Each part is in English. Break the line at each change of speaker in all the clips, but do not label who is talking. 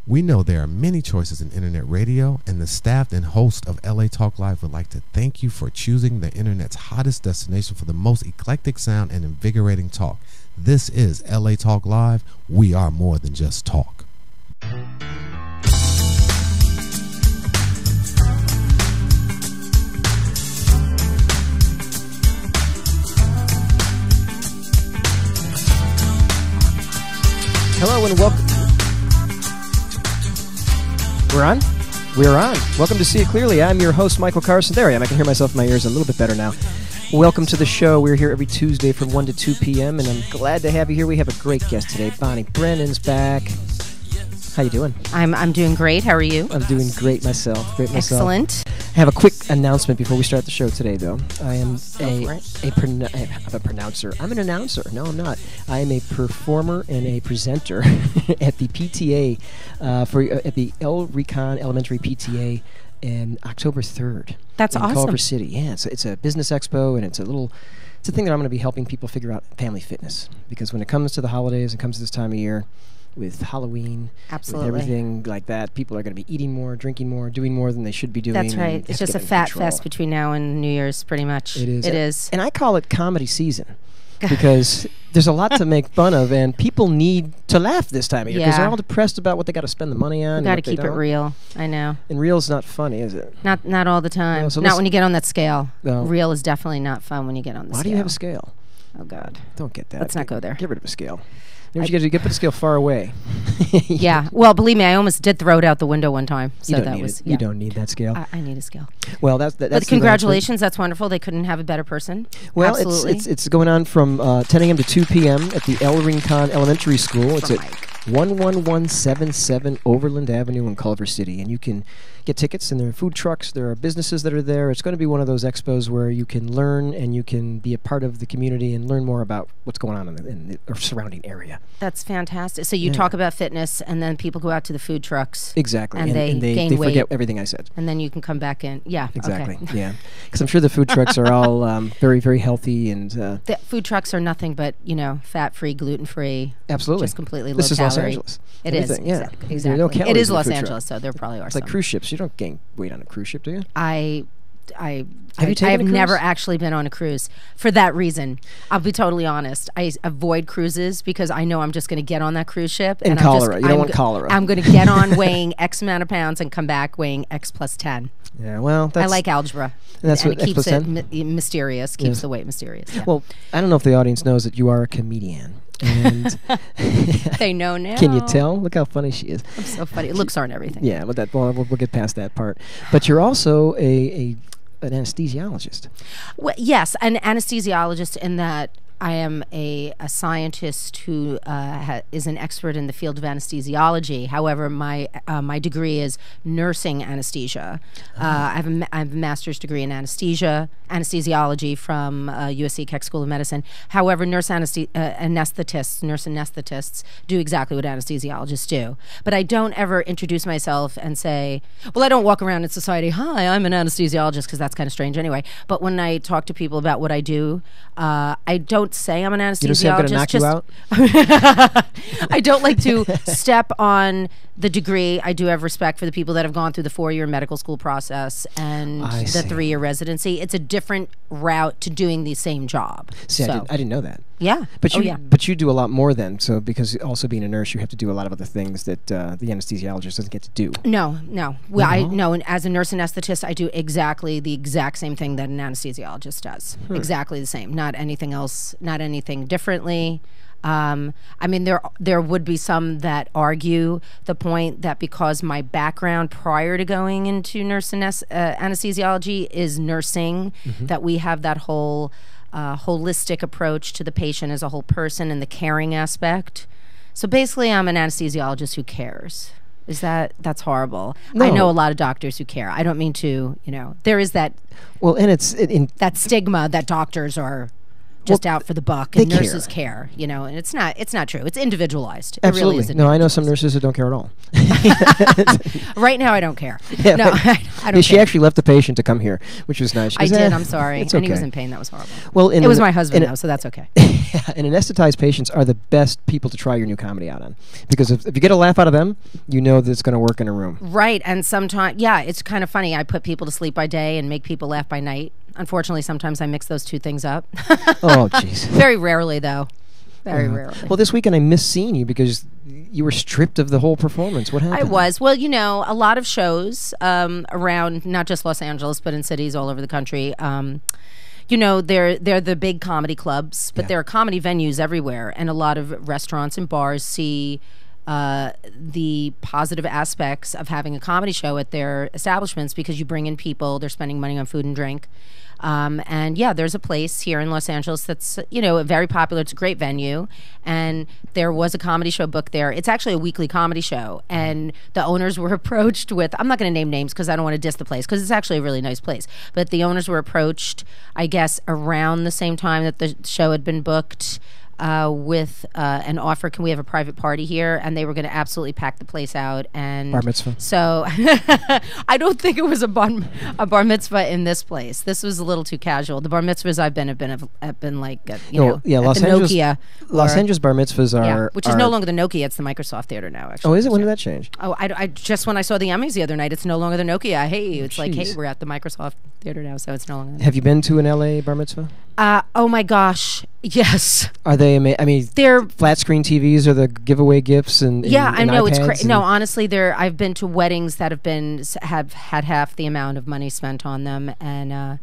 We know there are many choices in internet radio, and the staff and host of LA Talk Live would like to thank you for choosing the internet's hottest destination for the most eclectic sound and invigorating talk. This is LA Talk Live. We are more than just talk.
Hello and welcome. We're on? We're on. Welcome to See It Clearly. I'm your host, Michael Carson. There I am. I can hear myself in my ears a little bit better now. Welcome to the show. We're here every Tuesday from 1 to 2 p.m., and I'm glad to have you here. We have a great guest today. Bonnie Brennan's back. How you doing?
I'm doing great. How are you?
I'm doing great myself.
Excellent.
I have a quick announcement before we start the show today, though. I am I'm a pronouncer. I'm an announcer. No, I'm not. I am a performer and a presenter at the PTA at the El Recon Elementary PTA in October 3rd.
That's awesome.
In Culver City. Yeah, it's a business expo, and it's a thing that I'm going to be helping people figure out family fitness, because when it comes to the holidays and comes to this time of year, with Halloween,
absolutely,
with everything like that, people are going to be eating more, drinking more, doing more than they should be doing.
That's right. It's just a fat fest between now and New Year's, pretty much.
It is.
It is.
And I call it comedy season because there's a lot to make fun of, and people need to laugh this time of year because they're all depressed about what they got to spend the money on.
You got to keep it real. I know.
And real's not funny, is it?
Not all the time. No, so not when you get on that scale. No. Real is definitely not fun when you get on the scale.
Why do you have a scale?
Oh, God.
Don't get that.
Let's not go there.
Get rid of a scale. You get the scale far away.
Yeah. Well, believe me, I almost did throw it out the window one time. So
you don't need that scale.
I need a scale.
Well, that's
but congratulations. That's wonderful. They couldn't have a better person.
Well, it's going on from 10 a.m. to 2 p.m. at the El Recon Elementary School. It's at 11177 Overland Avenue in Culver City, and you can get tickets, and there are food trucks, there are businesses that are there. It's going to be one of those expos where you can learn and you can be a part of the community and learn more about what's going on in the surrounding area.
That's fantastic. So you talk about fitness, and then people go out to the food trucks.
Exactly.
And they gain weight.
Forget everything I said.
And then you can come back in. Yeah.
Exactly.
Okay.
Yeah. Because I'm sure the food trucks are all very, very healthy. And
the food trucks are nothing but, fat-free, gluten-free.
Absolutely.
Just completely low
calorie. This is Los
calorie.
Angeles.
It is.
Yeah.
Exactly.
No calories
it is
in
Los
food
Angeles,
truck.
so there probably are
It's
some.
like cruise ships. You don't gain weight on a cruise ship, do you?
Have you
taken a cruise?
never actually been on a cruise for that reason. I'll be totally honest. I avoid cruises because I know I'm just going to get on that cruise ship.
And cholera. You don't want cholera.
I'm going to get on weighing X amount of pounds and come back weighing X plus 10.
Yeah, well,
I like algebra.
And that's what
it keeps it mysterious, keeps the weight mysterious. Yeah.
Well, I don't know if the audience knows that you are a comedian. And
they know now.
Can you tell? Look how funny she is.
I'm so funny. Looks aren't everything.
Yeah, but we'll get past that part. But you're also an anesthesiologist.
Well, yes, an anesthesiologist in that I am a scientist who is an expert in the field of anesthesiology. However, my degree is nursing anesthesia. I have a master's degree in anesthesiology from USC Keck School of Medicine. However, nurse anesthetists do exactly what anesthesiologists do. But I don't ever introduce myself and say, well, I don't walk around in society, hi, I'm an anesthesiologist, because that's kind of strange anyway. But when I talk to people about what I do, I don't say I'm an anesthesiologist.
You don't say I'm going to knock you out?
I don't like to step on the degree. I do have respect for the people that have gone through the 4-year medical school process and the 3-year residency. It's a different route to doing the same job.
See, I didn't know that.
Yeah.
But you do a lot more then. So because also being a nurse, you have to do a lot of other things that the anesthesiologist doesn't get to do.
No. Well, and as a nurse anesthetist, I do exactly the exact same thing that an anesthesiologist does. Exactly the same. Not anything else. Not anything differently. I mean, there would be some that argue the point that because my background prior to going into anesthesiology is nursing, that we have that whole holistic approach to the patient as a whole person and the caring aspect. So basically, I'm an anesthesiologist who cares. That's horrible.
No.
I know a lot of doctors who care. I don't mean to, there is that.
Well, and
that stigma that doctors are just out for the buck, and nurses care, and it's not true. It's individualized.
Absolutely.
It really is.
No, I know some nurses who don't care at all.
Right now, I don't care.
Yeah,
no, I don't.
She actually left the patient to come here, which was nice.
I did. I'm sorry.
It's
and
okay.
he was in pain. That was horrible.
Well,
it was my husband, though, so that's okay.
And anesthetized patients are the best people to try your new comedy out on, because if you get a laugh out of them, you know that it's going to work in a room.
Right, and sometimes, yeah, it's kind of funny. I put people to sleep by day and make people laugh by night. Unfortunately, sometimes I mix those two things up.
Oh, jeez.
Very rarely, though. Very rarely.
Well, this weekend I missed seeing you because you were stripped of the whole performance. What happened?
I was. Well, a lot of shows around not just Los Angeles, but in cities all over the country. They're the big comedy clubs, but there are comedy venues everywhere, and a lot of restaurants and bars see the positive aspects of having a comedy show at their establishments, because you bring in people, they're spending money on food and drink. And there's a place here in Los Angeles that's, very popular. It's a great venue. And there was a comedy show booked there. It's actually a weekly comedy show. And the owners were approached with, I'm not going to name names because I don't want to diss the place, because it's actually a really nice place. But the owners were approached, I guess, around the same time that the show had been booked, with an offer, can we have a private party here? And they were going to absolutely pack the place out. And
bar mitzvah.
So I don't think it was a bar mitzvah in this place. This was a little too casual. The bar mitzvahs I've been have been like,
Los Angeles,
Nokia.
Los Angeles bar mitzvahs are...
which is no longer the Nokia. It's the Microsoft Theater now, actually.
Oh, is it? When did that change?
Oh, I just when I saw the Emmys the other night, it's no longer the Nokia. Hey, it's like, hey, we're at the Microsoft Theater now, so it's no longer...
Have you been to an LA bar mitzvah?
Oh my gosh, yes.
Are they? They're flat screen TVs or the giveaway gifts and
I know
iPads.
It's no, honestly, I've been to weddings that have had half the amount of money spent on them, and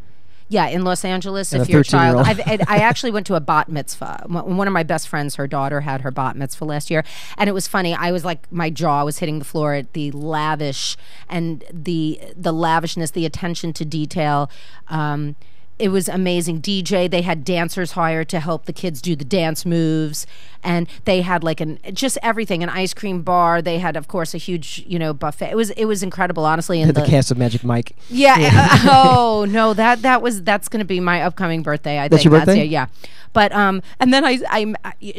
in Los Angeles,
and
if you're a child,
I
actually went to a bat mitzvah. One of my best friends, her daughter had her bat mitzvah last year, and it was funny. I was like, my jaw was hitting the floor at the lavish and the lavishness, the attention to detail. It was amazing. DJ, they had dancers hired to help the kids do the dance moves, and they had like just everything, an ice cream bar. They had, of course, a huge buffet. It was incredible, honestly. And
the cast of Magic Mike.
Yeah. Oh no, that's going to be my upcoming birthday. I think
that's your birthday.
Yeah. But and then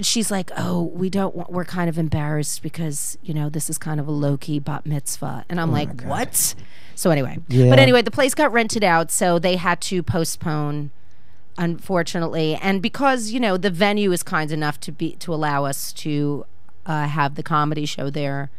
she's like, oh, we're kind of embarrassed because this is kind of a low key bat mitzvah, and I'm like, what? So anyway, the place got rented out, so they had to postpone, unfortunately. And because the venue is kind enough to allow us to have the comedy show there,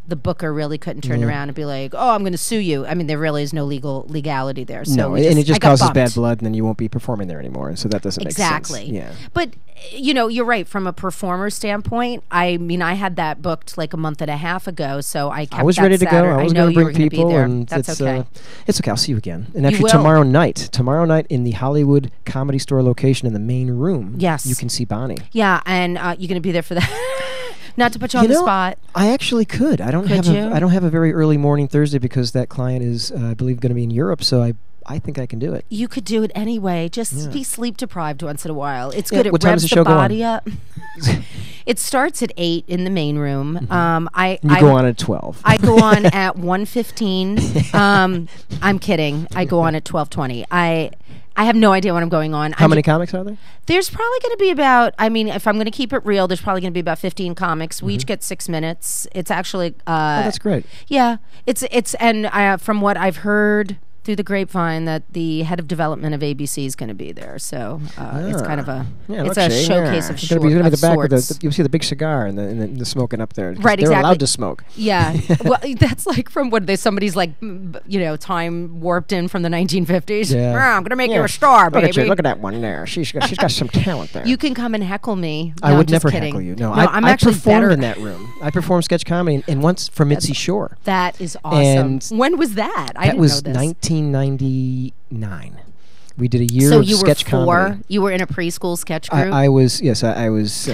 the booker really couldn't turn around and be like, oh, I'm going to sue you. I mean, there really is no legality there. So
no, and it just causes bad blood, and then you won't be performing there anymore. And so that doesn't make sense.
Exactly. Yeah. But you're right. From a performer standpoint, I mean, I had that booked like a month and a half ago, so I kept.
I was ready to go. I was going to bring people, and
that's okay.
It's okay. I'll see you again. And actually, tomorrow night in the Hollywood Comedy Store location in the main room,
yes,
you can see Bonnie.
Yeah, and you're going to be there for that. Not to put you on the spot.
I actually could. I don't have a very early morning Thursday because that client is, I believe, going to be in Europe. So I think I can do it.
You could do it anyway. Just be sleep deprived once in a while. It's good. It
what time
revs
does the show
body
go on?
up. It starts at 8 in the main room.
Mm-hmm. You go on at 12.
I go on at 1:15. I'm kidding. I go on at 12:20. I have no idea what I'm going on.
How many comics are there?
There's probably going to be about, if I'm going to keep it real, there's probably going to be about 15 comics. We each get 6 minutes. It's actually...
that's great.
Yeah. And from what I've heard through the grapevine, that the head of development of ABC is going to be there. So it's kind of a showcase of sorts.
You'll see the big cigar and the smoking up there.
Right, exactly.
They're allowed to smoke.
Yeah. Well, that's like from somebody's like, time warped in from the 1950s. Yeah. I'm going to make you a star, baby.
Look at that one there. She's got some talent there.
You can come and heckle me.
I would never
kidding.
Heckle you. No, I performed in that room. I performed sketch comedy and once for Mitzi Shore.
That is awesome. When was that? I didn't know this.
That was 1999. We did a year of sketch comedy. So you were 4?
You were in a preschool sketch group?
I was, yes, I was.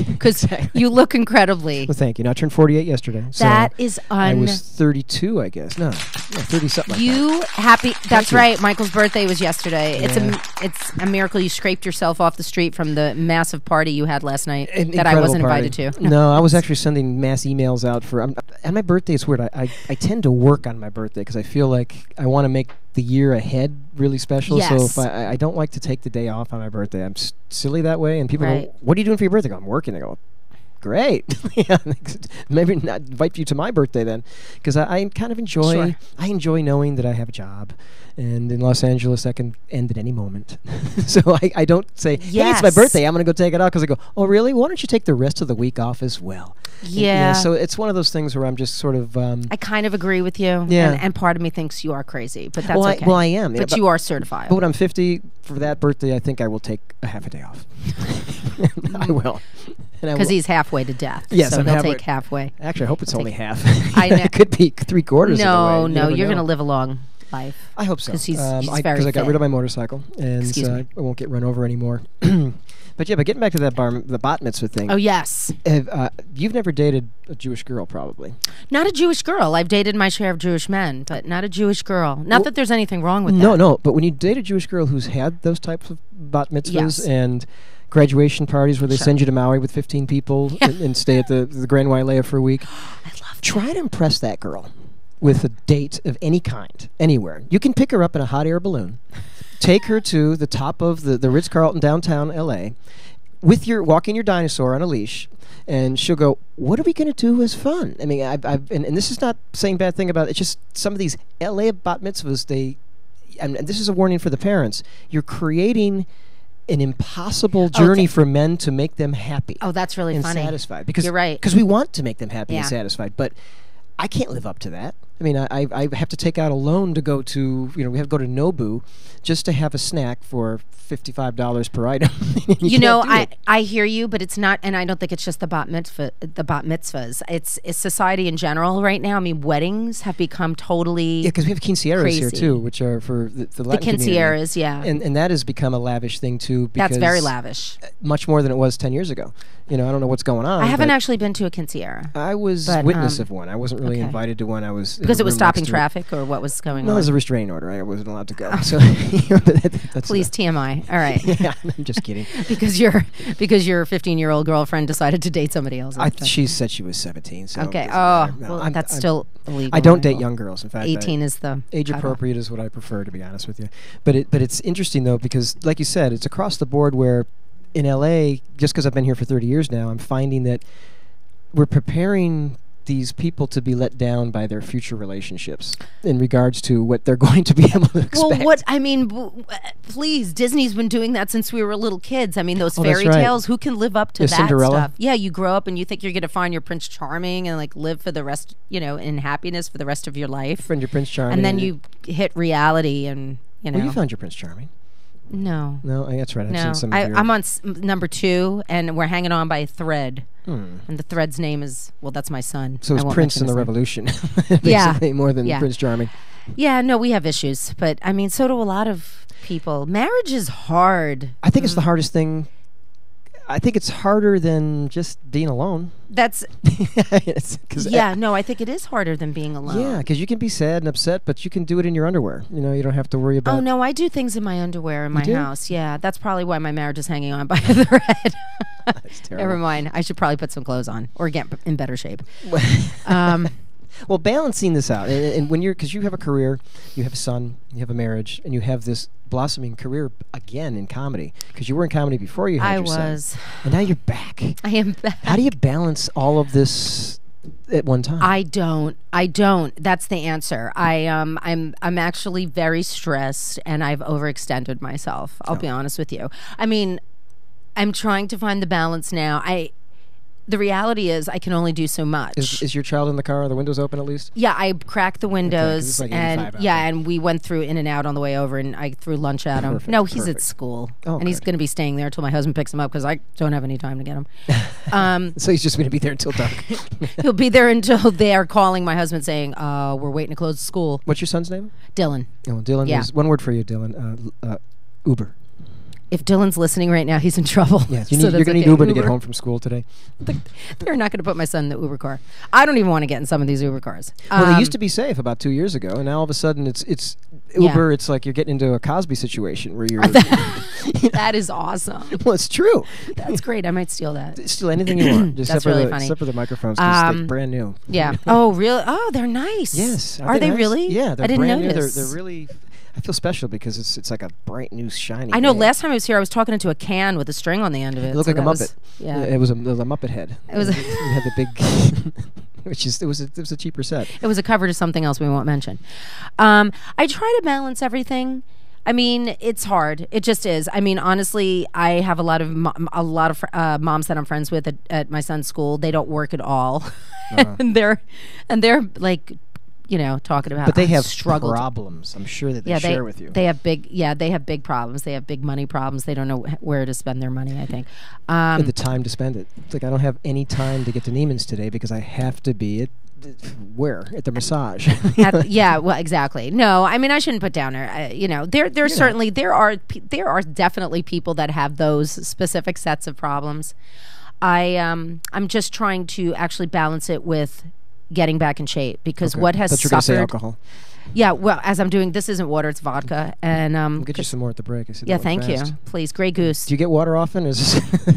Because you look incredibly.
Well, thank you. I turned 48 yesterday. So
that is
I was 32, I guess. No 30-something like that.
Happy. That's right. Michael's birthday was yesterday. Yeah. It's a miracle you scraped yourself off the street from the massive party you had last night that I wasn't invited to.
No, I was actually sending mass emails out for... and my birthday is weird. I tend to work on my birthday because I feel like I want to make the year ahead really special.
Yes.
So if I don't like to take the day off on my birthday. I'm silly that way. And people go, what are you doing for your birthday? I go, I'm working. I go, great. Yeah, maybe not invite you to my birthday then, because I kind of enjoy.
Sure.
I enjoy knowing that I have a job, and in Los Angeles that can end at any moment. So I don't say, "Hey, it's my birthday. I'm going to go take it off," because I go, "Oh, really? Why don't you take the rest of the week off as well?"
Yeah.
So it's one of those things where I'm just sort of.
I kind of agree with you.
Yeah.
And part of me thinks you are crazy, but that's okay.
I am.
But you are certified.
But when I'm 50, for that birthday, I think I will take a half a day off. I will.
Because he's halfway to death.
Yes,
so
I'm
he'll
halfway.
take halfway.
Actually, I hope it's only half.
I know.
It could be 3/4 of the way.
No, you're going to live a long life.
I hope so.
Because he's very
Because I got
fit.
rid of my motorcycle, and I won't get run over anymore. But getting back to that the bat mitzvah thing.
Oh, yes.
You've never dated a Jewish girl, probably.
Not a Jewish girl. I've dated my share of Jewish men, but not a Jewish girl. Not that there's anything wrong with that.
No. But when you date a Jewish girl who's had those types of bat mitzvahs and graduation parties where they send you to Maui with 15 people and stay at the Grand Wailea for a week,
I love that.
try to impress that girl with a date of any kind, anywhere. You can pick her up in a hot air balloon, take her to the top of the Ritz-Carlton downtown L.A., walking your dinosaur on a leash, and she'll go, "What are we going to do as fun?" I mean, and this is not saying bad thing about it. It's just some of these L.A. bat mitzvahs, and this is a warning for the parents. You're creating an impossible journey for men to make them happy.
Oh, that's really
and
funny.
Satisfied. Because
you're right.
Because we want to make them happy and
Yeah.
satisfied, but I can't live up to that. I mean, I have to take out a loan to go to, we have to go to Nobu just to have a snack for $55 per item.
I hear you, but it's not, and I don't think it's just the bat mitzvahs. It's society in general right now. I mean, weddings have become totally
Yeah, because we have quinceañeras here
crazy.
too, which are for the Latin community.
quinceañeras, yeah.
And that has become a lavish thing too. Because
That's very lavish.
Much more than it was 10 years ago. I don't know what's going on.
I haven't
but
actually been to a quinceañera.
I was witness of one. I wasn't really invited to one. I was
Because it was stopping traffic, or what was going
No,
on?
there's a restraining order. I wasn't allowed to go. So that's
Please, TMI. All right.
Yeah, I'm just kidding.
because your 15-year-old girlfriend decided to date somebody else.
She said she was 17. So
Okay.
it doesn't matter.
Well, that's still illegal.
I don't date young girls. In fact,
18 is the
age appropriate is what I prefer, to be honest with you. But it's interesting though, because like you said, it's across the board where in LA, just because I've been here for 30 years now, I'm finding that we're preparing these people to be let down by their future relationships in regards to what they're going to be able to expect.
Well, please, Disney's been doing that since we were little kids. I mean, those
Oh,
fairy
that's right.
tales, who can live up to
Yeah,
that
Cinderella?
stuff? Yeah, you grow up and you think you're going to find your Prince Charming and like live for the rest, in happiness for the rest of your life.
Friend your Prince Charming.
And then you hit reality and,
Well, you found your Prince Charming.
No.
No, that's right. I've
No,
seen some of your...
I'm on number 2, and we're hanging on by a thread. And the thread's name is, that's my son.
So it's
I won't
Prince
mention
and the
his name.
Revolution,
Yeah.
basically, more than
Yeah.
Prince Charming.
Yeah, no, we have issues, but I mean, so do a lot of people. Marriage is hard.
I think it's the hardest thing. I think it's harder than just being alone.
That's
Yeah,
no, I think it is harder than being alone.
Yeah, because you can be sad and upset, but you can do it in your underwear. You don't have to worry about...
Oh, no, I do things in my underwear in my
do?
house. Yeah, that's probably why my marriage is hanging on by a thread.
That's terrible.
Never mind. I should probably put some clothes on or get in better shape.
Well, balancing this out, and when because you have a career, you have a son, you have a marriage, and you have this blossoming career again in comedy, because you were in comedy before you had your son. And now you're back.
I am back.
How do you balance all of this at one time?
I don't. That's the answer. I'm actually very stressed, and I've overextended myself. I'll be honest with you. I mean, I'm trying to find the balance now. The reality is I can only do so much.
Is your child in the car? Are the windows open at least?
Yeah, I cracked the windows,
it's like 85
and
out there.
and we went through in and out on the way over, and I threw lunch at him.
Perfect,
No, he's
perfect.
at school,
Oh,
and he's
good.
going to be staying there until my husband picks him up because I don't have any time to get him.
So he's just going to be there until dark.
He'll be there until they're calling my husband saying, "We're waiting to close the school."
What's your son's name?
Dylan.
Oh, Dylan.
Yeah.
There's one word for you, Dylan. Uber.
If Dylan's listening right now, he's in trouble.
Yeah,
So
you're
that's
going to need
okay.
Uber to get home from school today.
They're not going to put my son in the Uber car. I don't even want to get in some of these Uber cars.
Well, they used to be safe about 2 years ago, and now all of a sudden it's Uber.
Yeah.
It's like you're getting into a Cosby situation where you're...
That is awesome.
Well, it's true.
That's great. I might steal that.
Steal anything you want. Just
That's
except
really
for
funny.
Except for the microphones, because they're brand new.
Yeah. Oh, really? Oh, they're nice.
Yes.
Are they
nice?
really?
Yeah, they're
I didn't
brand new.
notice.
They're really... I feel special because it's like a bright new shiny.
I know.
day.
Last time I was here, I was talking into a can with a string on the end of it.
It looked like a
that was-
Muppet.
Yeah.
It was a Muppet head.
It was.
It had the big, it was a cheaper set.
It was a cover to something else we won't mention. I try to balance everything. I mean, it's hard. It just is. I mean, honestly, I have a lot of moms that I'm friends with at my son's school. They don't work at all, and they're like, talking about.
But they have
struggled.
problems. I'm sure that they share with you.
They have big problems. They have big money problems. They don't know where to spend their money, I think.
And the time to spend it. It's like I don't have any time to get to Neiman's today because I have to be at the massage.
Yeah, well, exactly. No, I mean, I shouldn't put down her. There's certainly there are definitely people that have those specific sets of problems. I'm just trying to actually balance it with getting back in shape because what has
Thought you were gonna say
suffered.
alcohol.
Yeah, well, as I'm doing, this isn't water; it's vodka, and
We'll get you some more at the break. I see
yeah,
that went
thank
fast.
you, please, Grey Goose.
Do you get water often? Or is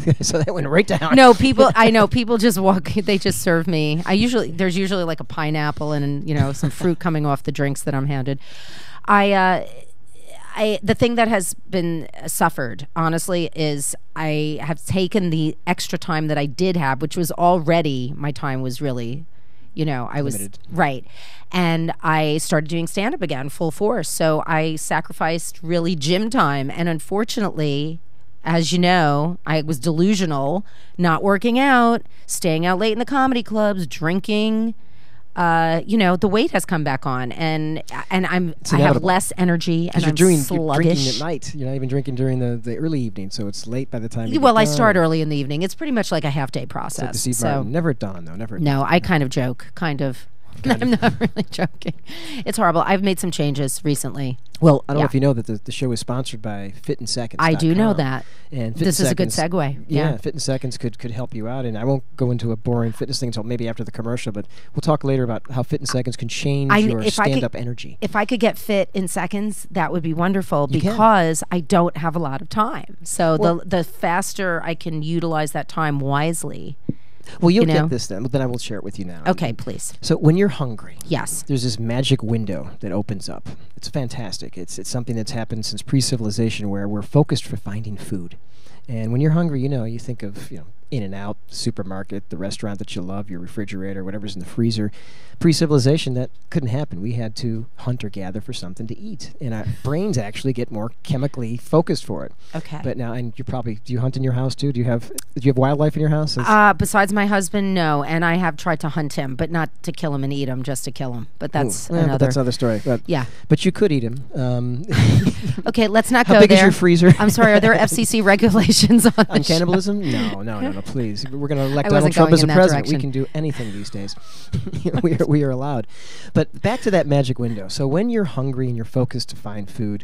this so that went right down?
No, people. I know people just walk. They just serve me. There's usually like a pineapple and some fruit coming off the drinks that I'm handed. The thing that has been suffered, honestly, is I have taken the extra time that I did have, which was already my time was really, I was
Limited.
right, and I started doing stand up again full force. So I sacrificed really gym time, and unfortunately, as you know, I was delusional, not working out, staying out late in the comedy clubs, drinking. The weight has come back on, and I have
inevitable.
less energy, and
You're
I'm
drinking
sluggish.
at night. You're not even drinking during the early evening, so it's late by the time.
Well, I start early in the evening. It's pretty much like a half day process.
Like the Steve
so
Martin. Never at dawn though. Never. At
no,
dawn.
I kind of joke, I'm not really joking. It's horrible. I've made some changes recently.
Well, I don't know
Yeah.
if you know that the show is sponsored by Fit in Seconds.
I do know that.
And Fit
This
in
is a good
Seconds-
segue.
Yeah, Fit in Seconds could help you out, and I won't go into a boring fitness thing until maybe after the commercial. But we'll talk later about how Fit in Seconds can change your
if I could-
stand-up energy.
If I could get fit in seconds, that would be wonderful
You can.
because I don't have a lot of time. So
Well-
the faster I can utilize that time wisely.
Well, you'll
you know.
get this then, but then I will share it with you now.
Okay, please.
So when you're hungry,
Yes.
there's this magic window that opens up. It's fantastic. It's something that's happened since pre-civilization where we're focused for finding food. And when you're hungry, you think of, In-N-Out, supermarket, the restaurant that you love, your refrigerator, whatever's in the freezer. Pre-civilization, that couldn't happen. We had to hunt or gather for something to eat. And our brains actually get more chemically focused for it.
Okay.
But now, and do you hunt in your house too? Do you have wildlife in your house?
Besides my husband, no. And I have tried to hunt him, but not to kill him and eat him, just to kill him. But that's
But
another.
that's another story.
Yeah.
But you could eat him.
Okay, let's not
How
go
big
there.
is your freezer?
I'm sorry. Are there FCC regulations on
On
the show?
cannibalism? No, please. We're going to elect
I
Donald
wasn't
Trump
going
as a
in that
president. We
direction.
can do anything these days. we are allowed. But back to that magic window. So when you're hungry and you're focused to find food,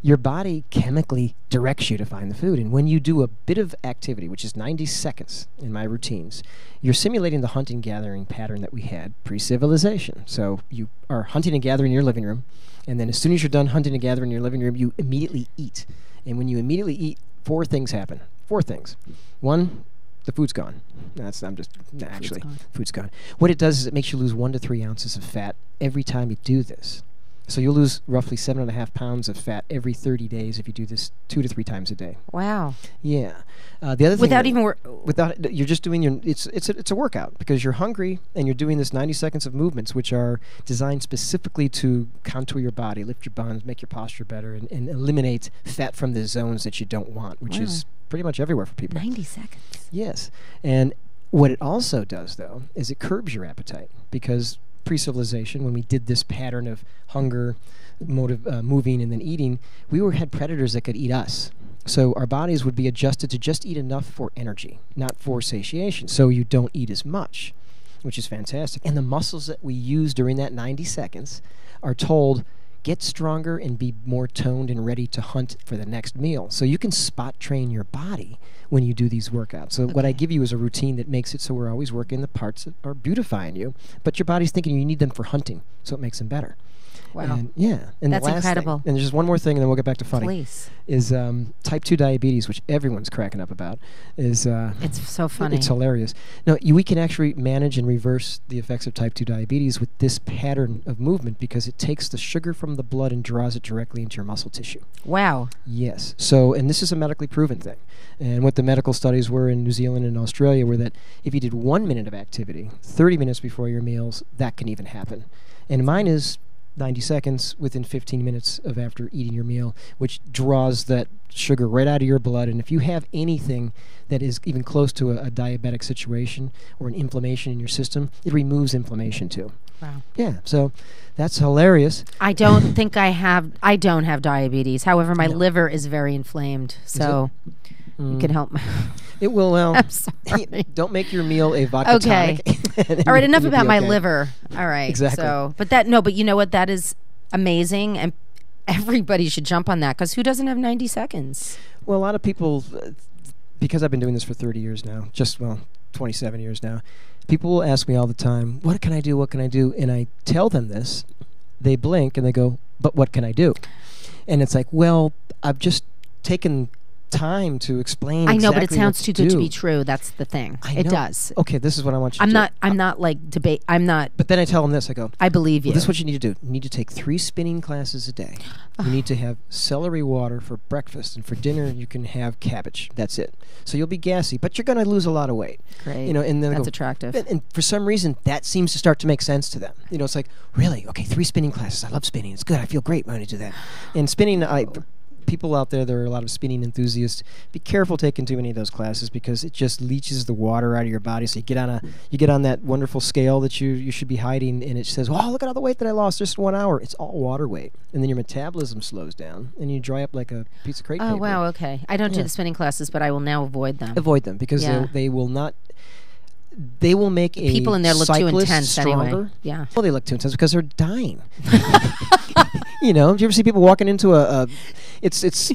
your body chemically directs you to find the food. And when you do a bit of activity, which is 90 seconds in my routines, you're simulating the hunting-gathering pattern that we had pre-civilization. So you are hunting and gathering in your living room, and then as soon as you're done hunting and gathering in your living room, you immediately eat. And when you immediately eat, 4 things happen. 4 things. 1, the food's gone. Food's gone. What it does is it makes you lose 1 to 3 ounces of fat every time you do this. So you'll lose roughly 7.5 pounds of fat every 30 days if you do this 2 to 3 times a day.
Wow.
Yeah. The other thing
Without
that-
even
without you're just doing it's a workout because you're hungry and you're doing this 90 seconds of movements which are designed specifically to contour your body, lift your bones, make your posture better, and eliminate fat from the zones that you don't want, which is pretty much everywhere for people.
90 seconds.
Yes. And what it also does, though, is it curbs your appetite because pre-civilization, when we did this pattern of hunger, moving, and then eating, we had predators that could eat us. So our bodies would be adjusted to just eat enough for energy, not for satiation. So you don't eat as much, which is fantastic. And the muscles that we use during that 90 seconds are told, get stronger and be more toned and ready to hunt for the next meal. So you can spot train your body when you do these workouts. So what I give you is a routine that makes it so we're always working the parts that are beautifying you, but your body's thinking you need them for hunting, so it makes them better.
Wow.
And, yeah. And
That's
the last
incredible.
Thing, and there's just one more thing, and then we'll get back to funny.
Please.
Is type 2 diabetes, which everyone's cracking up about. Is
It's so funny.
It's hilarious. No, we can actually manage and reverse the effects of type 2 diabetes with this pattern of movement because it takes the sugar from the blood and draws it directly into your muscle tissue.
Wow.
Yes. So, and this is a medically proven thing. And what the medical studies were in New Zealand and Australia were that if you did 1 minute of activity, 30 minutes before your meals, that can even happen. And mine is 90 seconds within 15 minutes of after eating your meal, which draws that sugar right out of your blood. And if you have anything that is even close to a diabetic situation or an inflammation in your system, it removes inflammation too.
Wow.
Yeah, so that's hilarious.
I don't think I don't have diabetes. However, my liver is very inflamed. So you can help.
It will. Well,
I'm sorry.
Don't make your meal a vodka
Okay.
tonic.
All right, enough
You'll be
about my
okay.
liver. All right.
Exactly.
So, but you know what? That is amazing, and everybody should jump on that because who doesn't have 90 seconds?
Well, a lot of people, because I've been doing this for 30 years now, 27 years now, people will ask me all the time, what can I do, what can I do? And I tell them this, they blink and they go, but what can I do? And it's like, well, I've just taken time to explain
I know,
exactly
but it sounds
what
too
to
good to
do.
be true. That's the thing.
I
It
know.
does.
Okay, this is what I want you to do.
I'm not like debate. I'm not.
But then I tell them this, I go,
I believe you.
well, this is what you need to do. You need to take 3 spinning classes a day. You need to have celery water for breakfast, and for dinner you can have cabbage. That's it. So you'll be gassy, but you're going to lose a lot of weight.
Great.
You know, and then I
That's
go,
attractive.
And for some reason, that seems to start to make sense to them. You know, it's like, really? Okay, 3 spinning classes. I love spinning. It's good. I feel great when I do that. And spinning, people out there are a lot of spinning enthusiasts. Be careful taking too many of those classes because it just leaches the water out of your body. So you get on that wonderful scale that you should be hiding, and it says, "Oh, look at all the weight that I lost just 1 hour." It's all water weight, and then your metabolism slows down, and you dry up like a piece of crepe paper.
Oh wow. Okay. I don't do the spinning classes, but I will now avoid them.
Avoid them because
Yeah.
they will not. They will make a
People in there look too
cyclist
intense
stronger.
anyway. Yeah.
Well, they look too intense because they're dying. You know, do you ever see people walking into it's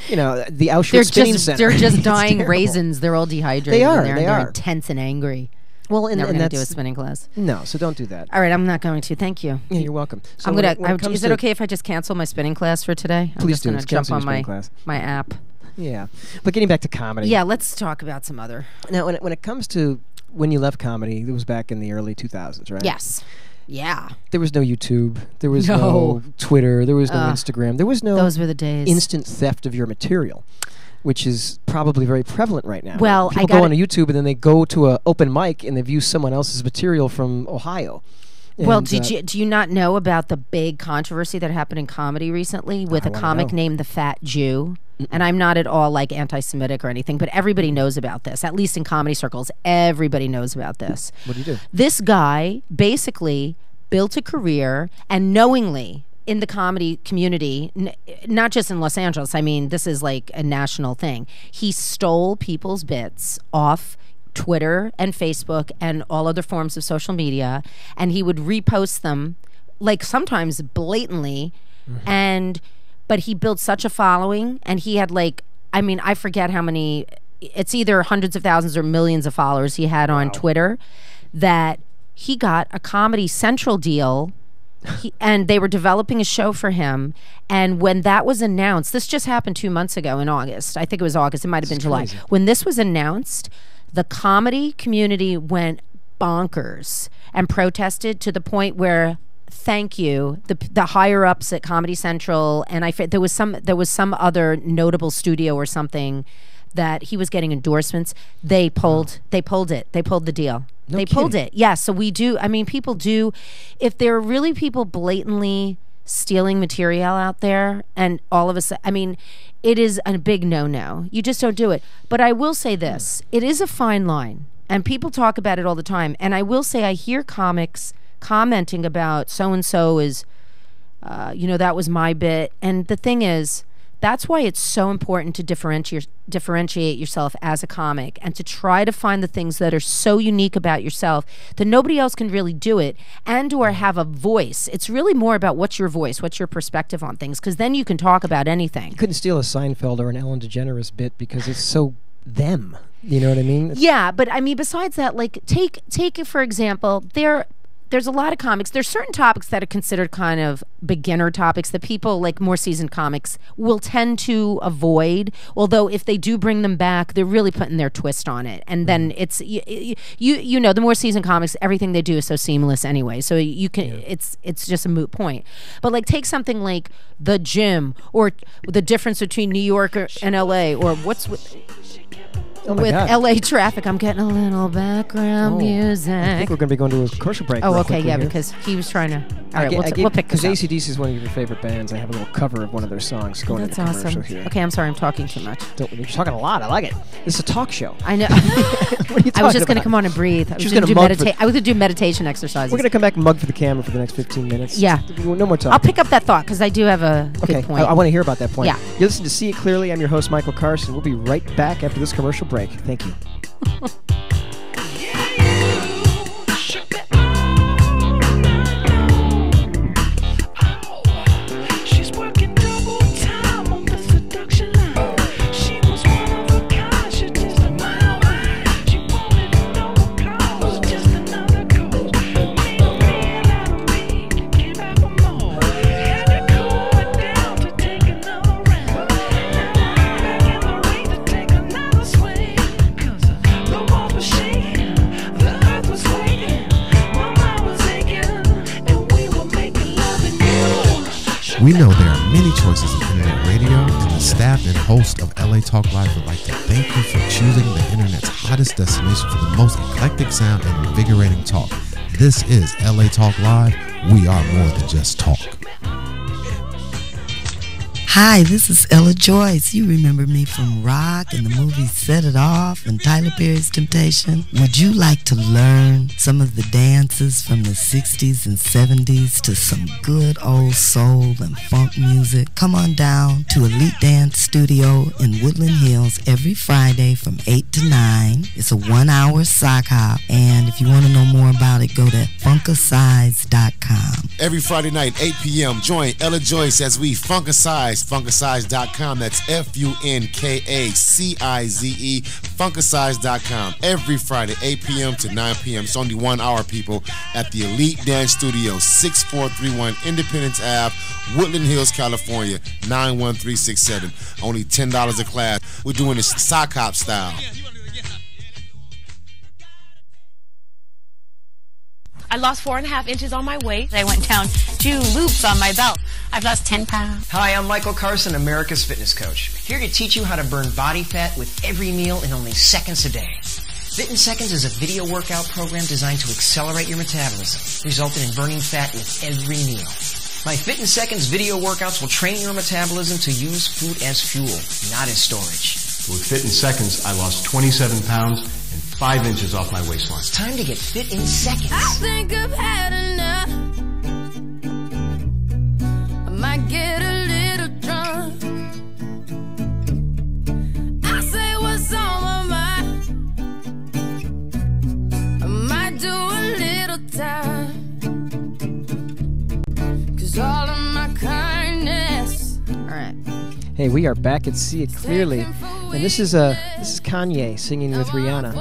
you know, the Auschwitz spinning center?
They're just
It's
dying
terrible.
raisins. They're all dehydrated.
They are,
And they're,
they
they're
are.
intense and angry.
Well, and
Never going to do a
that's
spinning class.
no, so don't do that.
All right, I'm not going to. Thank you.
Yeah, you're welcome. So
I'm
when
gonna.
it- when it comes
Is it
to-
okay if I just cancel my spinning class for today? I'm
Please
just
do.
gonna
Just
jump
cancel your
on
spinning
my
class.
my app.
Yeah, but getting back to comedy.
Yeah, let's talk about some other.
Now, when it comes to when you left comedy, it was back in the early 2000s, right?
Yes. Yeah.
There was no YouTube. There was
No.
no Twitter. There was no Instagram. There was no
Those were the days.
instant theft of your material, which is probably very prevalent right now.
Well,
people
I
go
gotta-
on YouTube and then they go to an open mic and they view someone else's material from Ohio.
Well,
And,
do you not know about the big controversy that happened in comedy recently with
I
a
wanna
comic
know.
named the Fat Jew? And I'm not at all like anti-Semitic or anything, but everybody knows about this. At least in comedy circles, everybody knows about this.
What do you do?
This guy basically built a career and knowingly in the comedy community, not just in Los Angeles, I mean, this is like a national thing. He stole people's bits off Twitter and Facebook and all other forms of social media, and he would repost them, like sometimes blatantly, but he built such a following, and he had like, I mean, I forget how many, it's either hundreds of thousands or millions of followers he had on Twitter, that he got a Comedy Central deal. And they were developing a show for him. And when that was announced, this just happened 2 months ago in August. I think it was August. It might have been July.
crazy.
When this was announced, the comedy community went bonkers and protested to the point where, thank you, the higher ups at Comedy Central, and there was some other notable studio or something that he was getting endorsements. They pulled it. They pulled the deal.
No
They pulled
kidding.
it. Yeah, so we do. I mean, people do. If there are really people blatantly stealing material out there, and all of a sudden, I mean, it is a big no-no. You just don't do it. But I will say this: it is a fine line, and people talk about it all the time. And I will say, I hear comics commenting about so and so is, that was my bit. And the thing is, that's why it's so important to differentiate yourself as a comic and to try to find the things that are so unique about yourself that nobody else can really do it, and or have a voice. It's really more about what's your voice, what's your perspective on things, because then you can talk about anything.
You couldn't steal a Seinfeld or an Ellen DeGeneres bit because it's so them. You know what I mean?
Yeah, but I mean, besides that, like take it for example, there's a lot of comics. There's certain topics that are considered kind of beginner topics that people, like more seasoned comics, will tend to avoid. Although if they do bring them back, they're really putting their twist on it. And then it's you know, the more seasoned comics, everything they do is so seamless anyway. So you can it's just a moot point. But like take something like The Gym, or the difference between New York and LA, or what's with LA traffic. I'm getting a little background music.
I think we're going to be going to a commercial break.
Oh, okay, yeah, because he was trying to. All right, we'll pick this up.
Because AC/DC is one of your favorite bands. I have a little cover of one of their songs going into the commercial here.
Okay, I'm sorry, I'm talking too much.
You're talking a lot. I like it. This is a talk show.
I know.
What are you talking
I was just going to
about?
come on and breathe. I was
going
to do meditation exercises.
We're going to come back and mug for the camera for the next 15 minutes.
Yeah.
No more talking.
I'll pick up that thought because I do have a good point.
I want to hear about that point.
Yeah.
You listen to See It Clearly. I'm your host, Michael Carson. We'll be right back after this commercial break. Thank you.
We know there are many choices in internet radio, and the staff and host of LA Talk Live would like to thank you for choosing the internet's hottest destination for the most eclectic sound and invigorating talk. This is LA Talk Live. We are more than just talk.
Hi, this is Ella Joyce. You remember me from Rock and the movie Set It Off and Tyler Perry's Temptation. Would you like to learn some of the dances from the 60s and 70s to some good old soul and funk music? Come on down to Elite Dance Studio in Woodland Hills every Friday from 8 to 9. It's a 1-hour sock hop, and if you want to know more about it, go to funkicize.com.
Every Friday night, 8 p.m., join Ella Joyce as we funkicize. Funkicize.com. That's Funkasize. Funkicize.com. Every Friday, 8 p.m. to 9 p.m. It's only 1 hour, people, at the Elite Dance Studio, 6431 Independence Ave, Woodland Hills, California, 91367. Only $10 a class. We're doing this sock hop style.
I lost 4.5 inches on my waist. I went down 2 loops on my belt. I've lost 10 pounds.
Hi, I'm Michael Carson, America's fitness coach. Here to teach you how to burn body fat with every meal in only seconds a day. Fit in Seconds is a video workout program designed to accelerate your metabolism, resulting in burning fat with every meal. My Fit in Seconds video workouts will train your metabolism to use food as fuel, not as storage.
With Fit in Seconds, I lost 27 pounds and 5 inches off my waistline.
It's time to get fit in seconds.
I think I've had enough. I might get a little drunk. I say what's on my mind. I might do a little time. 'Cause all of my kindness.
All right.
Hey, we are back at See It Clearly, and this is Kanye singing with Rihanna.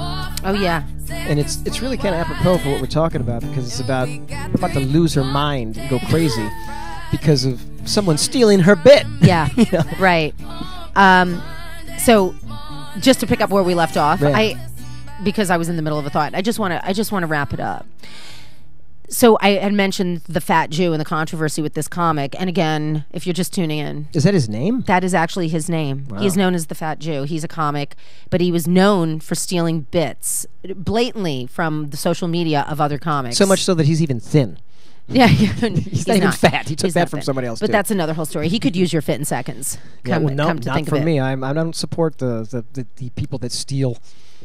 Oh yeah.
And it's really kind of apropos for what we're talking about, because it's about to lose her mind and go crazy because of someone stealing her bit.
Yeah.
You know?
Right. So just to pick up where we left off,
Right.
because I was in the middle of a thought, I just want to wrap it up. So I had mentioned the Fat Jew and the controversy with this comic, and again, if you're just tuning in,
Is that his name?
that is actually his name.
Wow.
He's known as the Fat Jew. He's a comic, but he was known for stealing bits blatantly from the social media of other comics.
So much so that he's even thin.
Yeah,
He's not even fat. He took
He's
that
not
from
fit.
somebody else,
But
too.
that's another whole story. He could use your Fit in Seconds. Come to
not
think
for
of it.
me. I don't support the people that steal.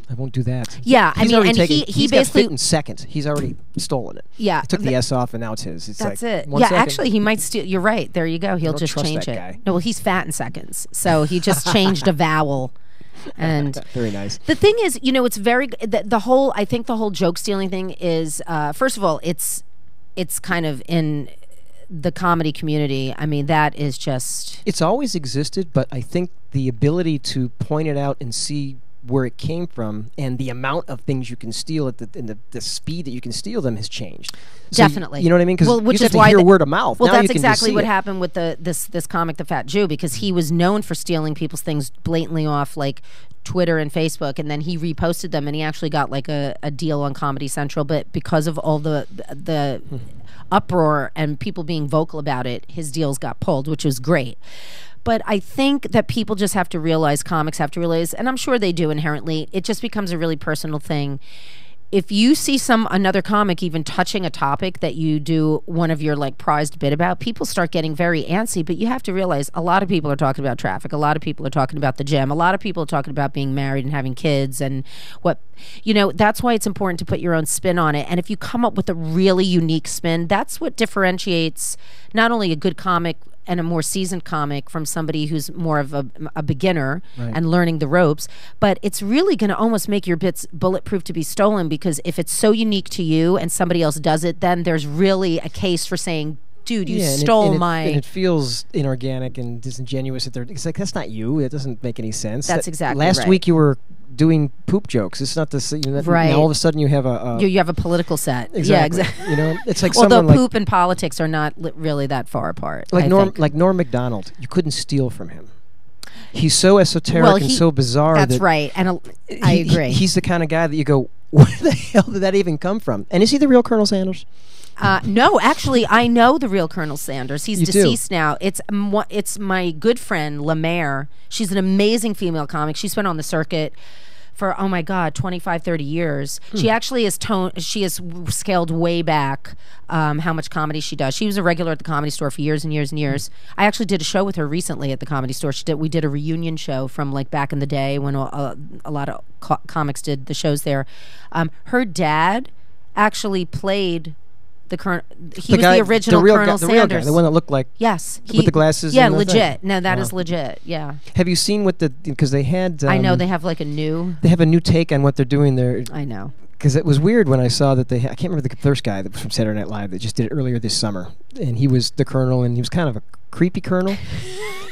I won't do that.
Yeah,
He's
I mean,
already
and
taken,
he
he's got
basically
Fit in Seconds. He's already stolen it.
Yeah,
He took the S off, and now it's his. It's
that's
like
it.
1
Yeah,
second.
actually, he might steal. You're right. There you go. He'll
don't
just
trust
change
that
it.
guy.
No, well, he's Fat in Seconds, so he just changed a vowel. And
Very nice.
the thing is, it's very the whole. I think the whole joke stealing thing is first of all, it's kind of in the comedy community. I mean, that is just
It's always existed, but I think the ability to point it out and see where it came from, and the amount of things you can steal at the speed that you can steal them has changed. So
Definitely.
you know what I mean? Because
Well, which
you
is
have to
why
hear
the-
word of mouth.
Well,
Now you
that's
can just
exactly
see
what
it.
happened with this comic, The Fat Jew, because he was known for stealing people's things blatantly off like Twitter and Facebook, and then he reposted them, and he actually got like a deal on Comedy Central. But because of all the uproar and people being vocal about it, his deals got pulled, which was great. But I think that people just have to realize, comics have to realize, and I'm sure they do inherently, it just becomes a really personal thing. If you see another comic even touching a topic that you do one of your like prized bit about, people start getting very antsy. But you have to realize a lot of people are talking about traffic. A lot of people are talking about the gym. A lot of people are talking about being married and having kids and that's why it's important to put your own spin on it. And if you come up with a really unique spin, that's what differentiates not only a good comic and a more seasoned comic from somebody who's more of a beginner and learning the ropes, but it's really going to almost make your bits bulletproof to be stolen, because if it's so unique to you and somebody else does it, then there's really a case for saying, dude, you stole my...
And it feels inorganic and disingenuous. It's like, that's not you. It doesn't make any sense.
That's exactly
Last
right.
week you were doing poop jokes. It's not the
right.
Now all of a sudden you have a
you have a political set.
Exactly.
Yeah, exactly.
It's like
although
someone
poop and politics are not really that far apart.
Like
Norm
Norm Macdonald. You couldn't steal from him. He's so esoteric and so bizarre.
That's right, and I agree.
He's the kind of guy that you go, where the hell did that even come from? And is he the real Colonel Sanders?
No, actually, I know the real Colonel Sanders. He's deceased now. It's my good friend, Lemaire. She's an amazing female comic. She's been on the circuit for, 25, 30 years. She actually has scaled way back how much comedy she does. She was a regular at the Comedy Store for years and years and years. I actually did a show with her recently at the Comedy Store. We did a reunion show from like back in the day when a lot of comics did the shows there. Her dad actually played the current. He was the original Colonel Sanders.
The real guy, the one that looked like
with the
glasses.
Yeah,
and the
legit.
thing.
No, that is legit. Yeah.
Have you seen what because they had?
I know they have like a new.
They have a new take on what they're doing there.
I know.
Because it was weird when I saw that I can't remember the first guy that was from Saturday Night Live that just did it earlier this summer, and he was the Colonel, and he was kind of a creepy Colonel.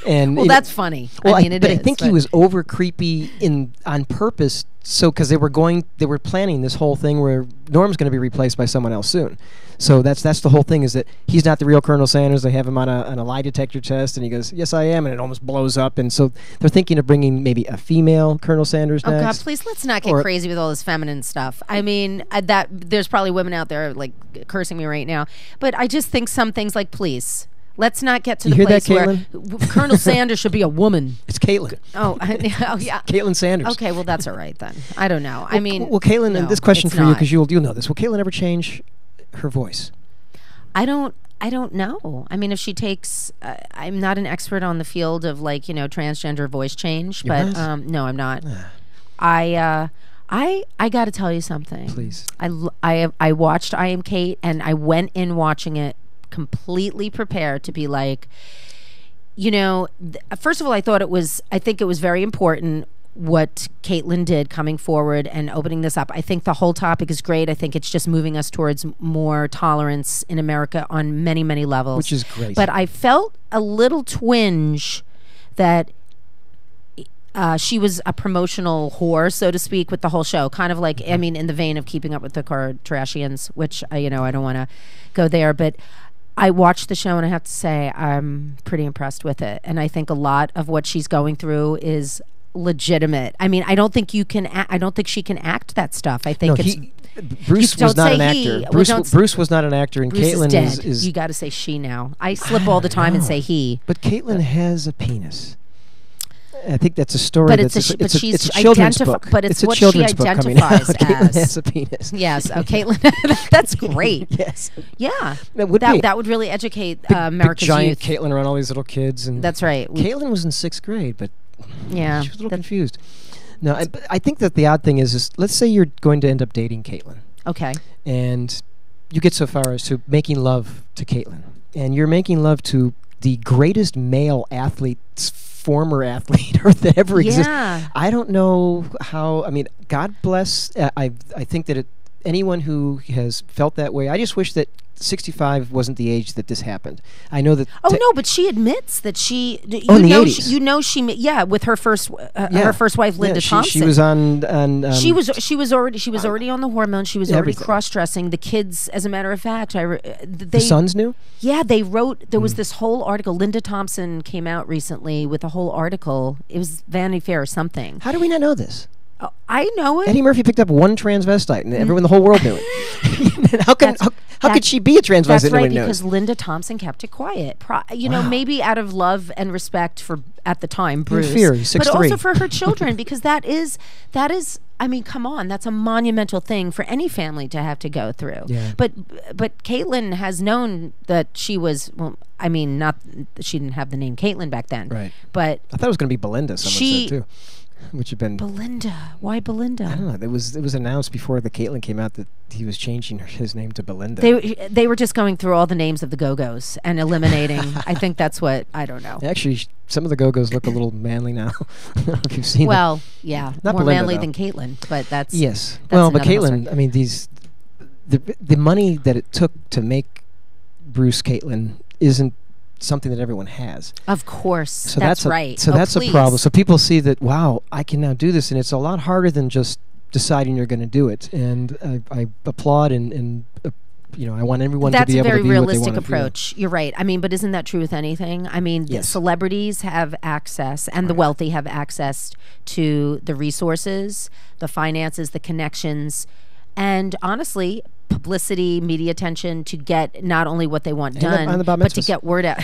And
well, that's funny.
Well,
I
think he was over creepy on purpose. So because they were planning this whole thing where Norm's going to be replaced by someone else soon. So that's the whole thing, is that he's not the real Colonel Sanders. They have him on a lie detector test, and he goes, "Yes, I am," and it almost blows up. And so they're thinking of bringing maybe a female Colonel Sanders next.
Oh God, please let's not get crazy with all this feminine stuff. I mean, that there's probably women out there like cursing me right now, but I just think some things like, please. Let's not get to the place where Colonel Sanders should be a woman.
It's Caitlin.
Oh yeah.
Caitlin Sanders.
Okay, well that's all right then. I don't know. I mean,
Caitlin,
no,
and this question for you, because you'll know this. Will Caitlin ever change her voice?
I don't know. I mean, if she takes, I'm not an expert on the field of transgender voice change, but no, I'm not. I got to tell you something.
Please.
I watched I Am Kate, and I went in watching it completely prepared to be like, first of all, I think it was very important what Caitlin did coming forward and opening this up. I think the whole topic is great. I think it's just moving us towards more tolerance in America on many, many levels.
Which is great.
But I felt a little twinge that she was a promotional whore, so to speak, with the whole show. Kind of like, I mean, in the vein of Keeping Up with the Kardashians, which, I don't want to go there, but I watched the show and I have to say I'm pretty impressed with it. And I think a lot of what she's going through is legitimate. I mean, I don't think she can act that stuff. I think
Bruce was not an actor. Bruce was not an actor, and
Bruce
Caitlin
is dead.
is.
You got to say she now. I slip all the time and say he.
But Caitlin has a penis. I think that's a story.
But it's a children's book. But it's what she identifies as.
Caitlin has a penis.
Yes. Oh, Caitlin. That's great.
Yes.
Yeah.
That
would really educate America's
giant
youth.
Caitlin around all these little kids, and
that's right.
Caitlin was in 6th grade, but
yeah,
she was a little confused. No, I think that the odd thing is let's say you're going to end up dating Caitlin.
Okay.
And you get so far as to making love to Caitlin, and you're making love to the greatest male former athlete that ever exists.
Yeah.
I don't know how. I mean, God bless. I think that anyone who has felt that way, I just wish that 65 wasn't the age that this happened. I know that.
Oh no, but she admits that she.
In the 80s.
With her first wife, Linda Thompson.
She was on.
She was already on the hormones. She was already
everything.
cross-dressing. The kids, as a matter of fact,
the sons knew.
Yeah, they wrote. There was this whole article. Linda Thompson came out recently with a whole article. It was Vanity Fair or something.
How do we not know this?
Oh, I know it.
Eddie Murphy picked up one transvestite, and everyone, the whole world knew it. How could she be a transvestite?
That's right,
knows?
because Linda Thompson kept it quiet. Maybe out of love and respect for, at the time, Bruce,
fear, 6'3",
but also for her children, because that is. I mean, come on, that's a monumental thing for any family to have to go through.
Yeah.
But Caitlyn has known that she was. Well, I mean, not she didn't have the name Caitlyn back then.
Right.
But
I thought it was going to be Belinda. Someone said too. Which had been
Belinda. Why Belinda?
I don't know. It was announced before the Caitlyn came out that he was changing his name to Belinda.
They were just going through all the names of the Go-Go's and eliminating. I think that's what, I don't know.
Actually, some of the Go-Go's look a little manly now. I don't know if you've seen them.
Well, yeah,
not
more
Belinda,
manly
though.
than Caitlyn, but that's
yes.
That's
well, but
another
Caitlyn,
story.
I mean, the money that it took to make Bruce Caitlyn isn't something that everyone has.
Of course,
so
that's
right.
So
that's a problem. So people see that, wow, I can now do this, and it's a lot harder than just deciding you're going to do it. And I applaud and I want everyone to be able to be what they want to do.
That's a very realistic approach. You're right. I mean, but isn't that true with anything? I mean,
yes.
Celebrities have access, and the wealthy have access to the resources, the finances, the connections, and honestly, publicity, media attention to get not only what they want done, but to get word out.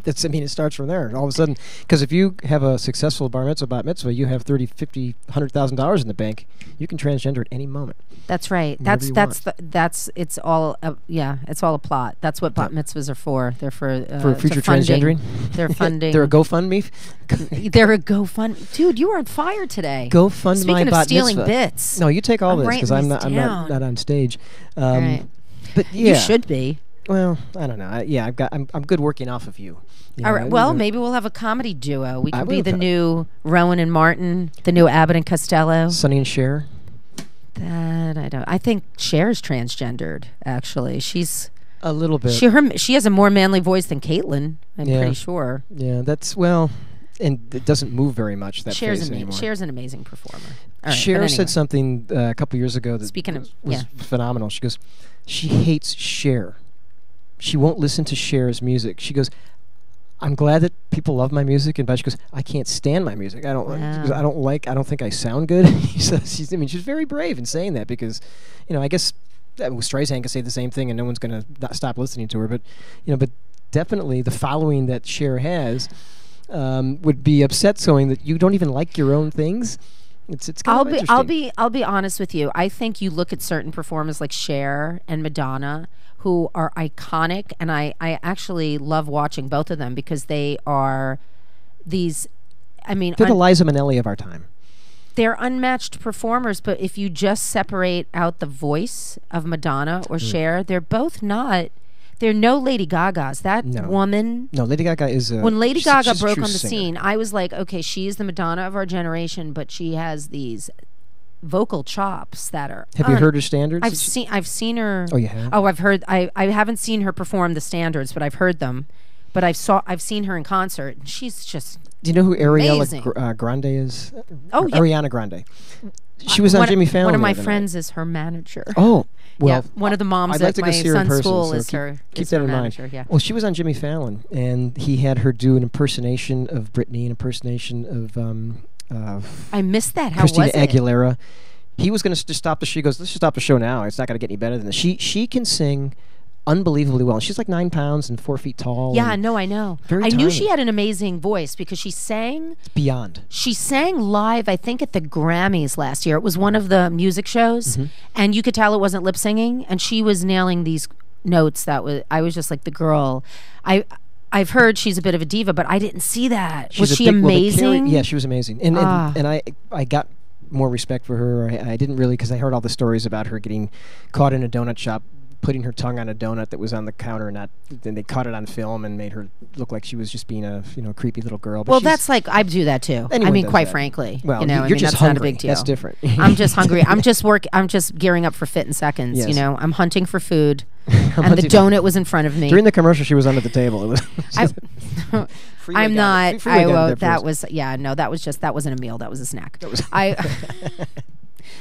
That's, I mean, it starts from there. All of a sudden, because if you have a successful bar mitzvah, bat mitzvah, you have $30,000, $50,000, $100,000 in the bank. You can transgender at any moment.
That's right. It's all a plot. That's what bat mitzvahs are for. They're for
future transgendering.
They're funding.
They're a GoFundMe.
They're a GoFund. Dude, you were on fire today.
GoFund
Speaking
my
of
bat
stealing
mitzvah.
bits.
No, you take all this because I'm
not
on stage.
Right.
But yeah,
you should be.
Well, I don't know. I'm good working off of you.
All right. Well, maybe we'll have a comedy duo. We could be the new Rowan and Martin, the new Abbott and Costello.
Sonny and Cher.
That I don't. I think Cher's transgendered. Actually, she's
a little bit.
She has a more manly voice than Caitlyn. I'm pretty sure.
Yeah, that's and it doesn't move very much. That face anymore.
Cher's an amazing performer. All right,
Cher said something a couple years ago that was phenomenal. She goes, she hates Cher. She won't listen to Cher's music. She goes, I'm glad that people love my music, and she goes, I can't stand my music. I don't think I sound good. She's very brave in saying that because, I guess Streisand can say the same thing and no one's going to stop listening to her. But, but definitely the following that Cher has would be upset knowing that you don't even like your own things. It's kind of interesting.
I'll be honest with you. I think you look at certain performers like Cher and Madonna, who are iconic, and I actually love watching both of them because they are these. I mean,
they're the Liza Minnelli of our time.
They're unmatched performers, but if you just separate out the voice of Madonna or Cher, they're both not. They're no Lady Gagas. That woman.
No, Lady Gaga is.
When Lady Gaga broke on the scene, I was like, okay, she is the Madonna of our generation, but she has these vocal chops that are.
Have you heard her standards?
I've seen her.
Oh, you have?
Oh, I've heard. I haven't seen her perform the standards, but I've heard them. But I've seen her in concert. And she's just.
Do you know who Ariana Grande is?
Oh, yeah.
Ariana Grande. She was on Jimmy Fallon.
One of my friends is her manager.
Oh. Well,
yeah, one of the moms at my son's school is her.
Keep that in
manager,
mind.
Yeah.
Well, she was on Jimmy Fallon, and he had her do an impersonation of Britney, an impersonation of.
I missed that. How
Christina
was it?
Aguilera. He was going to stop the show. He goes, let's just stop the show now. It's not going to get any better than this. She can sing unbelievably well. She's like 9 pounds and 4 feet tall.
Yeah, no, I know. I knew she had an amazing voice because she sang.
Beyond.
She sang live, I think, at the Grammys last year. It was one of the music shows, and you could tell it wasn't lip singing, and she was nailing these notes. I was just like the girl. I've heard she's a bit of a diva, but I didn't see that. Was she amazing?
Yeah, she was amazing. And I got more respect for her. I didn't really, because I heard all the stories about her getting caught in a donut shop putting her tongue on a donut that was on the counter, then they caught it on film and made her look like she was just being a creepy little girl. But
well, that's like I do that too. I mean, quite frankly,
well,
you're
just
that's
hungry.
not a big deal.
That's different.
I'm just hungry. I'm just gearing up for Fitting Seconds.
Yes.
I'm hunting for food, and the donut was in front of me.
During the commercial, she was under the table. It was
I'm not.
That
wasn't a meal. That was a snack.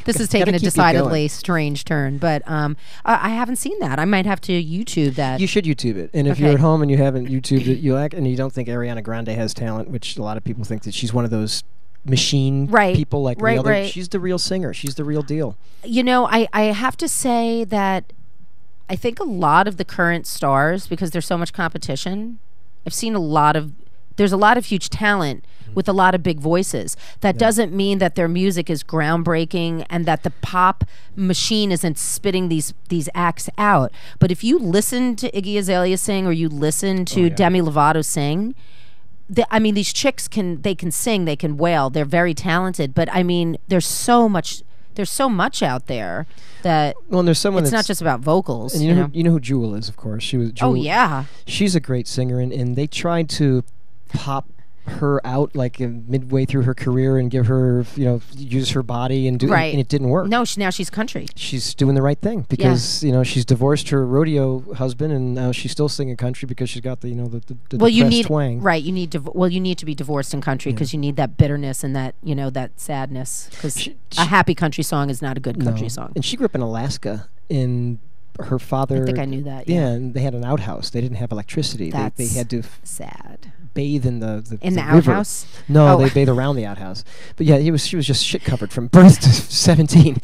This is taking a decidedly strange turn, but I haven't seen that. I might have to YouTube that.
You should YouTube it, and if you're at home and you haven't YouTubed it, and you don't think Ariana Grande has talent, which a lot of people think that she's one of those machine people like the other. She's the real singer. She's the real deal.
I have to say that I think a lot of the current stars, because there's so much competition, I've seen there's a lot of huge talent with a lot of big voices. That doesn't mean that their music is groundbreaking and that the pop machine isn't spitting these acts out. But if you listen to Iggy Azalea sing, or you listen to Demi Lovato sing, these chicks can sing, they can wail, they're very talented. But I mean, there's so much out there that
and there's someone.
It's not just about vocals.
And you know who Jewel is, of course. Jewel,
oh yeah,
she's a great singer, and they tried to pop her out like midway through her career and give her use her body and do and it didn't work.
No, now she's country.
She's doing the right thing because she's divorced her rodeo husband, and now she's still singing country because she's got the depressed twang.
Right, you need to be divorced in country because you need that bitterness and that that sadness, because a happy country song is not a good country song.
And she grew up in Alaska, and her father,
I think I knew that.
Yeah, and they had an outhouse. They didn't have electricity. They had to
sad.
Bathe in the
river. Outhouse?
No, they bathe around the outhouse. But yeah, she was just shit covered from birth to 17.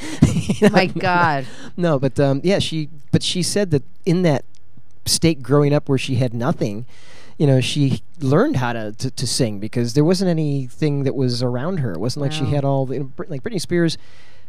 My God.
No, but she said that in that state growing up where she had nothing, she learned how to sing because there wasn't anything that was around her. It wasn't like she had all like Britney Spears.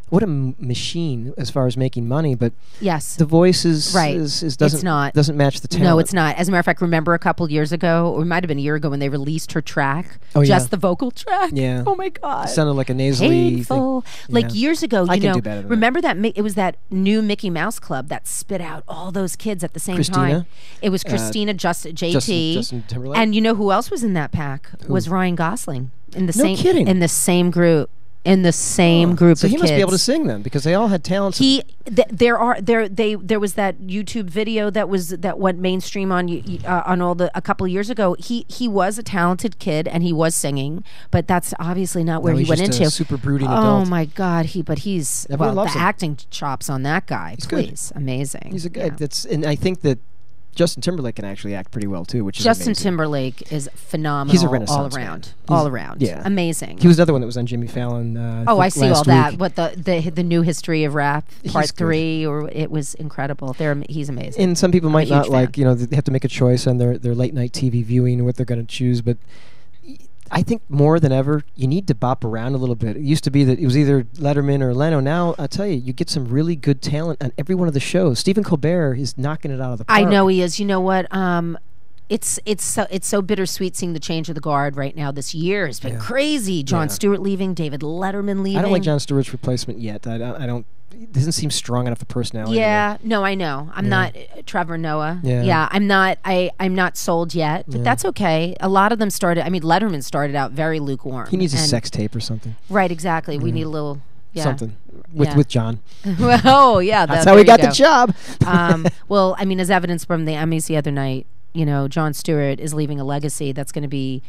What a machine as far as making money, but
yes,
the voice doesn't match the talent.
No, it's not. As a matter of fact, remember a couple years ago, or it might have been a year ago, when they released her track, just the vocal track.
Yeah.
Oh my God.
It sounded like a nasally
thing. Like years ago,
I can do better than
remember that it was that new Mickey Mouse Club that spit out all those kids at the same time. It was Christina, JT,
Justin Timberlake,
and you know who else was in that pack?
Who?
Was Ryan Gosling in the
No kidding.
in the same group. In the same group of kids.
So he must be able to sing then, because they all had talents.
There was that YouTube video that went mainstream on a couple of years ago. He was a talented kid and he was singing, but that's obviously not where he went into.
A super brooding adult.
Oh my God, he's the acting chops on that guy.
He's
please, good. Amazing.
He's a good. And I think that Justin Timberlake can actually act pretty well too, which is
Justin
amazing.
Timberlake is phenomenal.
He's a Renaissance
all around.
Yeah,
amazing.
He was another one that was on Jimmy Fallon.
I see all
week.
that. What the new history of rap part 3, or it was incredible. He's amazing.
And some people might not like, they have to make a choice on their late night TV viewing and what they're going to choose, but I think more than ever, you need to bop around a little bit. It used to be that it was either Letterman or Leno. Now, I'll tell you, you get some really good talent on every one of the shows. Stephen Colbert is knocking it out of the park.
I know he is. You know what? It's so bittersweet seeing the change of the guard right now this year. It's been crazy. Jon Stewart leaving, David Letterman leaving.
I don't like Jon Stewart's replacement yet. I don't. It doesn't seem strong enough a personality.
Yeah, no, I know. I'm not Trevor Noah.
Yeah,
I'm not. I'm not sold yet, but that's okay. A lot of them started. I mean, Letterman started out very lukewarm.
He needs a sex tape or something.
Right, exactly. We need a little
something with John.
Oh yeah,
that's how he got the job.
Well, I mean, as evidence from the Emmys the other night, Jon Stewart is leaving a legacy that's going to be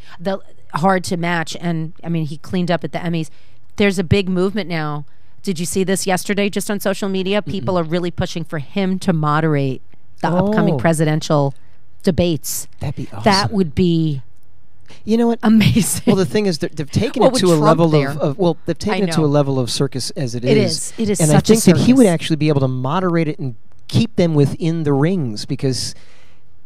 hard to match. And I mean, he cleaned up at the Emmys. There's a big movement now. Did you see this yesterday just on social media? People are really pushing for him to moderate the upcoming presidential debates.
That'd be awesome.
That would be,
you know what,
amazing.
Well, the thing is, they've taken it to a level of they've taken it to a level of circus as it is.
It is
and
such
I think
a circus.
that he would actually be able to moderate it and keep them within the rings, because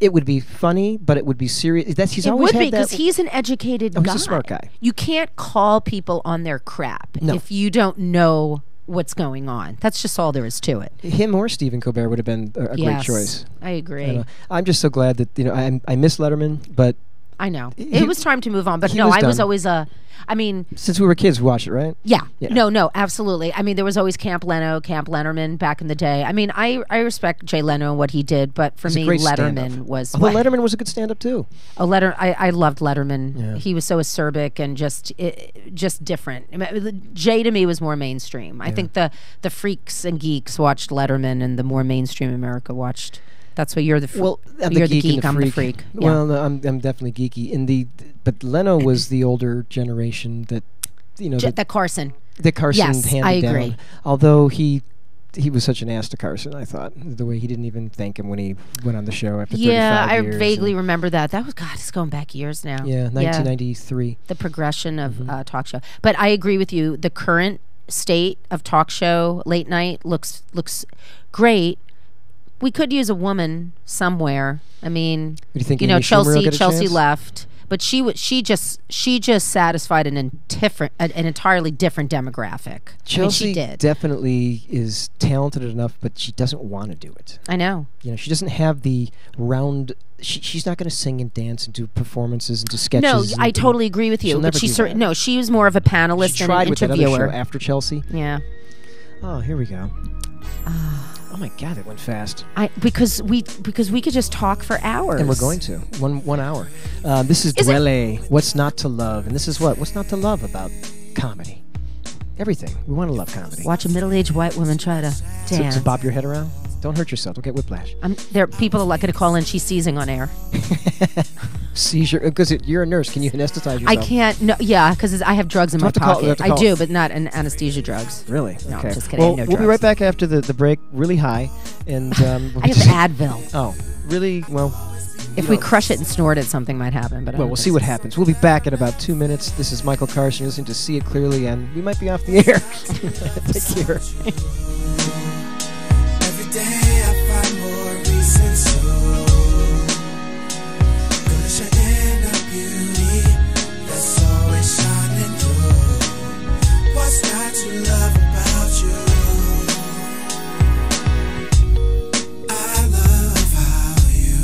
it would be funny, but it would be serious. He's always had that.
Because he's an educated guy.
He's a smart guy.
You can't call people on their crap if you don't know what's going on. That's just all there is to it.
Him or Stephen Colbert would have been a great choice.
I agree.
I'm just so glad that I miss Letterman, but
I know. It was time to move on, but no, I was always I mean,
since we were kids, we watched it, right?
Yeah. No, absolutely. I mean, there was always Camp Leno, Camp Letterman back in the day. I mean, I respect Jay Leno and what he did, but for me, Letterman was.
Although Letterman was a good stand-up too.
Oh, I loved Letterman. Yeah. He was so acerbic and just different. I mean, Jay to me was more mainstream. I think the freaks and geeks watched Letterman, and the more mainstream America watched. That's what you're the you're the geek. I'm the freak. Yeah.
Well, no, I'm definitely geeky. But Leno was the older generation that
that Carson.
That Carson
yes,
handed
I agree.
down. Although he was such an ass to Carson, I thought, the way he didn't even thank him when he went on the show after 35 years.
Yeah, I vaguely remember that. That was it's going back years now.
Yeah, 1993.
The progression of talk show. But I agree with you. The current state of talk show late night looks great. We could use a woman somewhere. I mean, Chelsea left, but she just satisfied an entirely different demographic.
Chelsea
she did.
Definitely is talented enough, but she doesn't want to do it.
I know.
She doesn't have the round. She's not going to sing and dance and do performances and do sketches.
No, I totally agree with you. But she was more of a panelist
she
and an interviewer.
With that other show after Chelsea.
Yeah.
Oh, here we go. Oh my God, it went fast.
Because we could just talk for hours.
And we're going to. One hour. This is Dwelle, What's Not to Love. And this is what's not to love about comedy. Everything. We want to love comedy.
Watch a middle-aged white woman try to dance.
To bob your head around? Don't hurt yourself. Don't get whiplash.
There are people that are going to call in. She's seizing on air.
Seizure? Because you're a nurse. Can you anesthetize yourself?
I can't. No, yeah, because I have drugs in my pocket. I do, but not anesthesia drugs.
Really?
No,
okay.
Just kidding.
Well,
no
we'll be right back after the break. Really high, and
I have Advil.
Oh, really? Well,
if we crush it and snort it, something might happen. But
we'll see what happens. We'll be back in about 2 minutes. This is Michael Carson. You're listening to See It Clearly, and we might be off the air. Take care.
Every day I find more reasons to push your inner beauty that's always shining through. What's not to love about you? I love how you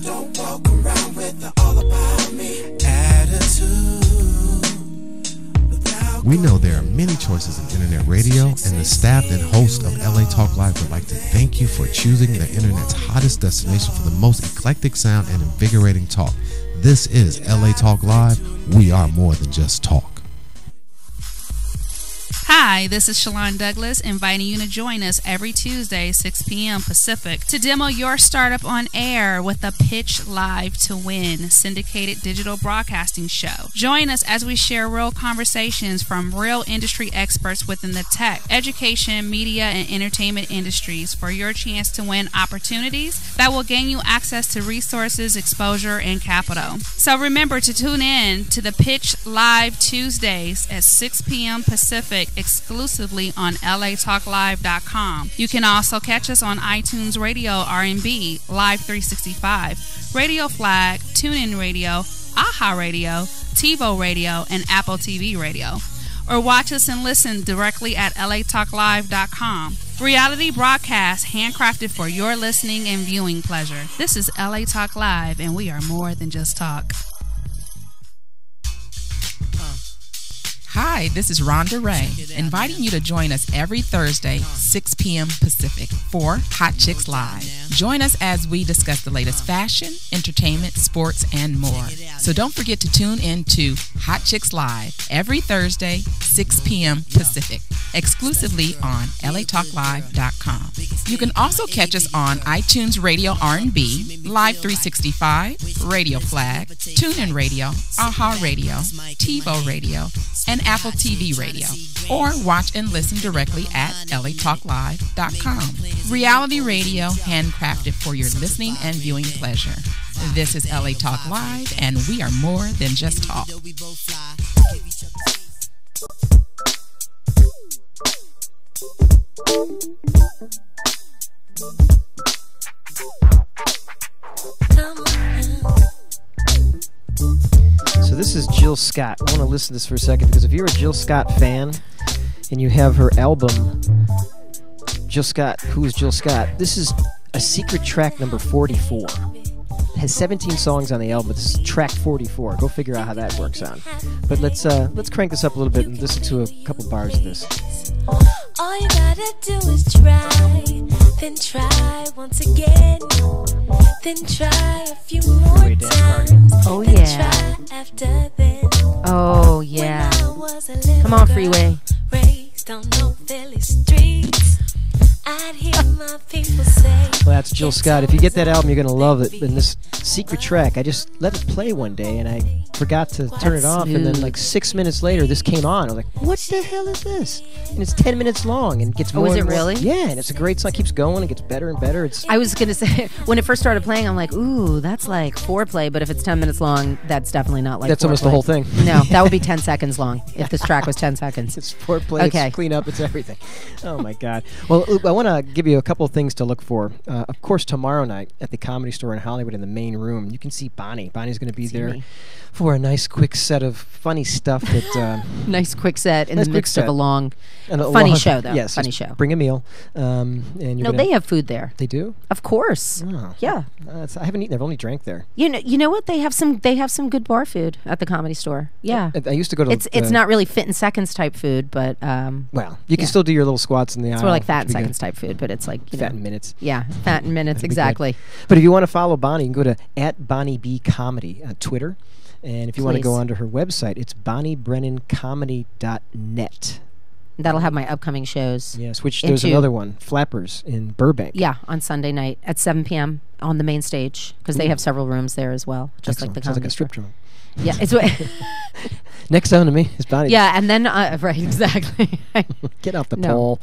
don't walk around with the all about me attitude.
We know there are many choices in internet radio, and the staff and host of LA Talk Live would like to thank you for choosing the internet's hottest destination for the most eclectic sound and invigorating talk. This is LA Talk Live. We are more than just talk.
Hi, this is Shalon Douglas, inviting you to join us every Tuesday, 6 p.m. Pacific, to demo your startup on air with the Pitch Live to Win syndicated digital broadcasting show. Join us as we share real conversations from real industry experts within the tech, education, media, and entertainment industries for your chance to win opportunities that will gain you access to resources, exposure, and capital. So remember to tune in to the Pitch Live Tuesdays at 6 p.m. Pacific, exclusively on latalklive.com. You can also catch us on iTunes Radio R&B, Live 365, Radio Flag, TuneIn Radio, AHA Radio, TiVo Radio, and Apple TV Radio. Or watch us and listen directly at latalklive.com. Reality broadcast handcrafted for your listening and viewing pleasure. This is LA Talk Live, and we are more than just talk.
Hi, this is Rhonda Ray, inviting you to join us every Thursday, 6 p.m. Pacific, for Hot Chicks Live. Join us as we discuss the latest fashion, entertainment, sports, and more. So don't forget to tune in to Hot Chicks Live every Thursday, 6 p.m. Pacific, exclusively on latalklive.com. You can also catch us on iTunes Radio R&B, Live 365, Radio Flag, TuneIn Radio, AHA Radio, TiVo Radio, and Apple TV Radio, or watch and listen directly at latalklive.com. Reality radio handcrafted for your listening and viewing pleasure. This is LA Talk Live, and we are more than just talk.
So this is Jill Scott. I want to listen to this for a second, because if you're a Jill Scott fan and you have her album, Jill Scott, Who is Jill Scott? This is a secret track number 44. has 17 songs on the album. This is track 44. Go figure out how that works out. But let's crank this up a little bit and listen to a couple bars of this.
All you gotta do is try, then try once again, then try a few more times.
Oh,
then
yeah.
Try after then.
Oh, yeah. Come on, Freeway.
Raised on no Philly streets, I'd hear my people say.
Well, that's Jill Scott. If you get that album, you're going to love it. And this secret track, I just let it play one day, and I forgot to turn it off. And then, like 6 minutes later, this came on. I was like, what the hell is this? And it's 10 minutes long, and it gets more
is
and
it
more.
really?
Yeah, and it's a great song. It keeps going. It gets better and better.
I was going to say, when it first started playing, I'm like, ooh, that's like foreplay. But if it's 10 minutes long, that's definitely not like
That's
foreplay.
almost the whole thing.
No, that would be 10 seconds long if this track was 10 seconds.
It's foreplay,
Okay.
it's cleanup, it's everything. Oh, my God. Well, I want to give you a couple of things to look for. Of course, tomorrow night at the Comedy Store in Hollywood in the main room, you can see Bonnie. Bonnie's going to be there for a nice, quick set of funny stuff. That
Nice, quick set in the midst of a long,
and
funny show, though.
Yes,
funny show.
Bring a meal. And you're
No, they have food there.
They do?
Of course.
Oh,
Yeah.
I haven't eaten. I've only drank there.
You know what? They have some good bar food at the Comedy Store. Yeah.
I used to go to.
It's not really fit in seconds type food, but
well, you can still do your little squats in the aisle.
it's more like fat in
which would be
seconds type food, but it's like
Fat in minutes.
Yeah, fat in minutes,
That'd be good.
exactly.
But if you want to follow Bonnie, you can go to @BonnieB Comedy on Twitter. And if you want to go
Please.
onto her website, it's BonnieBrennanComedy.net.
That'll have my upcoming shows.
Yes, which there's another one, Flappers in Burbank.
Yeah, on Sunday night at 7 p.m. on the main stage, because they
Ooh.
have several rooms there as well, just like the
Sounds like
Comedy
a strip
Store.
joint.
Yeah, it's what.
Next down to me is Bonnie.
Yeah, and then right, exactly.
Get off the
No.
pole.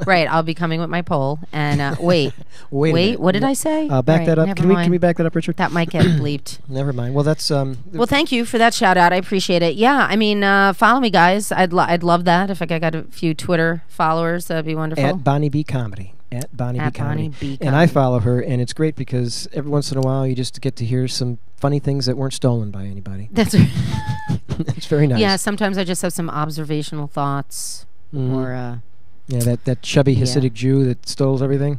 Right, I'll be coming with my pole. And wait,
Wait a minute.
what did I say?
Back
Right,
that up.
never
Can we
mind.
back that up, Richard?
That might get bleeped.
Never mind. Well, that's
Well, thank you for that shout out. I appreciate it. Yeah, I mean, follow me, guys. I'd love that. If I got a few Twitter followers, that'd be wonderful.
at Bonnie B Comedy. At Bonnie
At
B Comedy.
Bonnie B.
And I
Comedy.
follow her, and it's great because every once in a while you just get to hear some funny things that weren't stolen by anybody.
That's
It's very nice.
Yeah, sometimes I just have some observational thoughts,
Mhm.
or
Yeah, that chubby
Yeah.
Hasidic Jew that stole everything.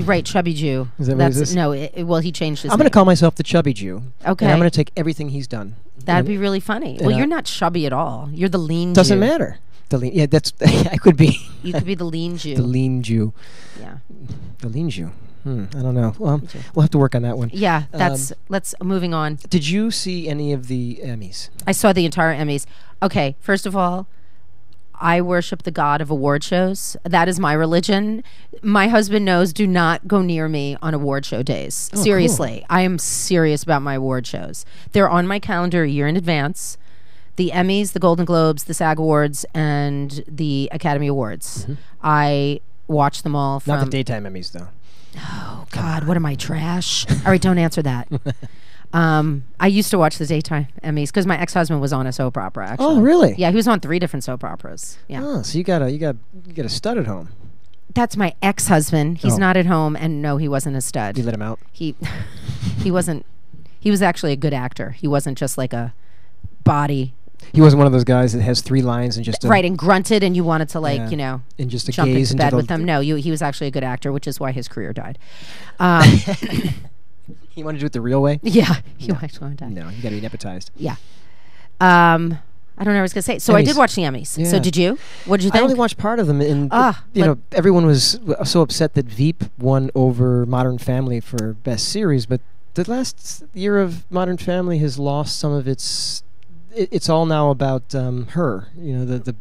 right, chubby Jew.
Is that what it
That's
is?
no. Well, he changed his.
I'm going to
name.
call myself the chubby Jew.
Okay.
And I'm going to take everything he's done.
That'd
And
be really funny.
and
Well,
I-
you're not chubby at all. You're the lean.
Doesn't
Jew.
matter. The lean. Yeah, that's. I could be.
You could be the lean Jew.
The lean Jew.
Yeah.
The lean Jew. I don't know. Well, we'll have to work on that one.
Yeah, that's. Let's moving on.
Did you see any of the Emmys?
I saw the entire Emmys. Okay, first of all, I worship the god of award shows. That is my religion. My husband knows, do not go near me on award show days.
Oh,
Seriously. I am serious about my award shows. They're on my calendar a year in advance. The Emmys, the Golden Globes, the SAG Awards, and the Academy Awards. I watch them all from...
Not the daytime Emmys, though.
Oh, God, what am I, trash? All right, don't answer that. I used to watch the daytime Emmys because my ex-husband was on a soap opera, actually.
Oh, really?
Yeah, he was on 3 different soap operas. Yeah.
Oh, so you got a stud at home.
That's my ex-husband. He's
Oh.
not at home, and no, he wasn't a stud.
You let him out.
He wasn't. He was actually a good actor. He wasn't just like a body.
He wasn't one of those guys that has 3 lines and just
Right, and grunted, and you wanted to
Yeah.
and
just a
jump
gaze
into
into
bed
the-
with him. No, he was actually a good actor, which is why his career died.
You want to do it the real way?
Yeah, he actually died.
No, you got to be nepotized.
Yeah. I don't know what I was gonna say. So I
Emmys.
did watch the Emmys. So
Yeah.
did you? What did you
I
think?
only watched part of them, and you
but-
know, everyone was so upset that Veep won over Modern Family for Best Series, but the last year of Modern Family has lost some of its. It's all now about her. You know, the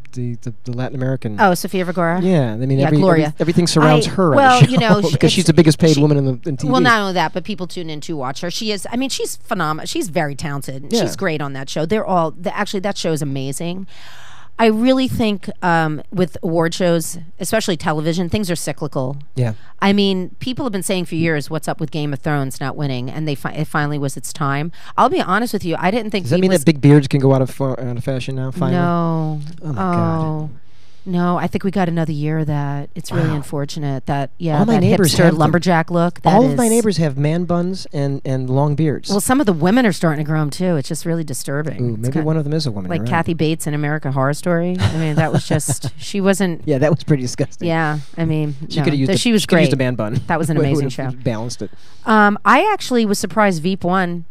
Latin American.
Oh, Sofia Vergara.
Yeah, I mean,
Yeah, Gloria.
everything surrounds her.
Well,
on the show
you know,
because she's the biggest paid woman in TV.
Well, not only that, but people tune in to watch her. She is. I mean, she's phenomenal. She's very talented.
Yeah.
She's great on that show. They're all. Actually, that show is amazing. I really think with award shows, especially television, things are cyclical.
Yeah.
I mean, people have been saying for years, "What's up with Game of Thrones not winning?" And it finally was its time. I'll be honest with you, I didn't think.
Does that
Veep
mean
was
that big beards can go out of fashion now? Finally.
No.
Oh my God.
No, I think we got another year of that. It's really unfortunate that
all my
that
neighbors
hipster
have them.
lumberjack look.
All of my neighbors have man buns and long beards.
Well, some of the women are starting to grow them too. It's just really disturbing.
Ooh, maybe one of them is a woman.
Like
right?
Kathy Bates in American Horror Story. I mean, that was just she wasn't.
Yeah, that was pretty disgusting.
Yeah, I mean,
she could have used.
She was
she could have
great.
used a man bun.
That was an amazing show.
Balanced it.
I actually was surprised Veep won.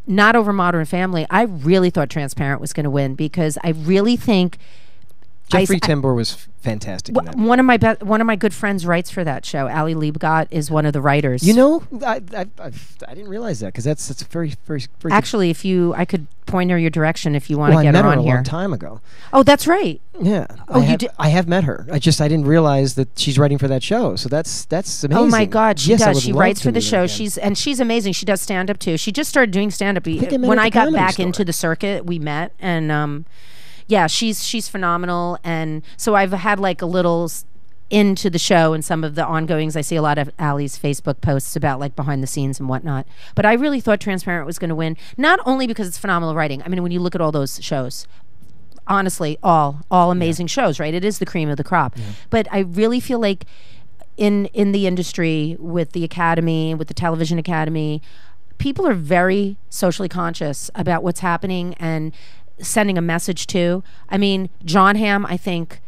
Not over Modern Family. I really thought Transparent was going to win because I really think
Jeffrey Tambor was fantastic in that.
One of my good friends writes for that show. Ali Liebgott is one of the writers.
You know, I didn't realize that because that's very, very, very
actually, I could point her your direction if you want to get
her
on
a
here.
long time ago.
Oh, that's right.
Yeah.
Oh, you did.
I have met her. I didn't realize that she's writing for that show. So that's amazing.
Oh my God, she does. She writes for the show.
Again.
She's amazing. She does stand up too. She just started doing stand up. When I got back into the circuit, we met and. Yeah, she's phenomenal, and so I've had like a little into the show and some of the ongoings. I see a lot of Ali's Facebook posts about like behind the scenes and whatnot. But I really thought Transparent was going to win, not only because it's phenomenal writing. I mean, when you look at all those shows, honestly, all amazing shows, right? It is the cream of the crop. Yeah. But I really feel like in the industry with the Academy, with the Television Academy, people are very socially conscious about what's happening and sending a message to. I mean, John Hamm, I think,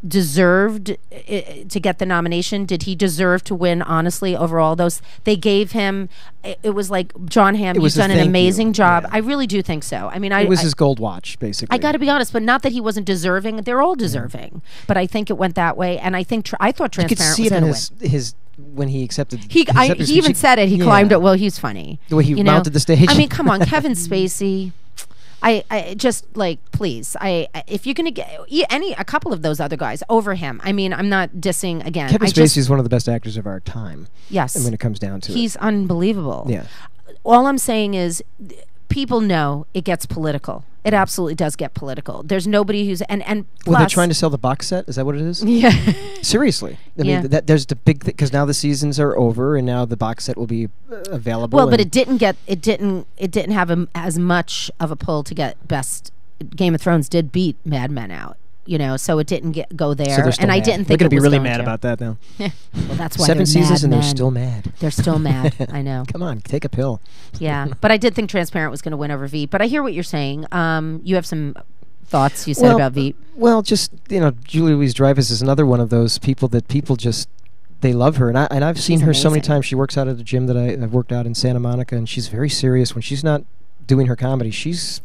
deserved to get the nomination. Did he deserve to win, honestly, over all those? They gave him, it was like, John Hamm, you've done an amazing job. Yeah. I really do think so. I mean, it was
his gold watch, basically.
I got to be honest, but not that he wasn't deserving. They're all deserving. But I think it went that way, and I thought Transparent was going to win.
His when he accepted,
he even said it. He climbed it. Well, he's funny.
The way he mounted the stage.
I mean, come on, Kevin Spacey. I just like, please, if you're gonna get a couple of those other guys over him, I mean, I'm not dissing again.
Kevin Spacey is one of the best actors of our time.
Yes,
and when it comes down to
he's unbelievable.
Yeah.
All I'm saying is, people know it gets political. It absolutely does get political. There's nobody who's and plus,
well, they're trying to sell the box set. Is that what it is?
Yeah.
Seriously, I mean, there's the big thing because now the seasons are over and now the box set will be available.
Well, but it didn't have as much of a pull to get best. Game of Thrones did beat Mad Men out. You know, so it didn't go there,
so
and I didn't think
they're
it was
really
going
mad
to.
about that now.
Well, that's why
7 seasons and
mad
they're still mad.
They're still mad. I know.
Come on, take a pill.
Yeah, but I did think Transparent was going to win over Veep. But I hear what you're saying. You have some thoughts you said about Veep.
Well, just Julia Louis-Dreyfus is another one of those people that people just they love her, and I've seen her so many times. She works out at a gym that I've worked out in Santa Monica, and she's very serious when she's not doing her comedy. She's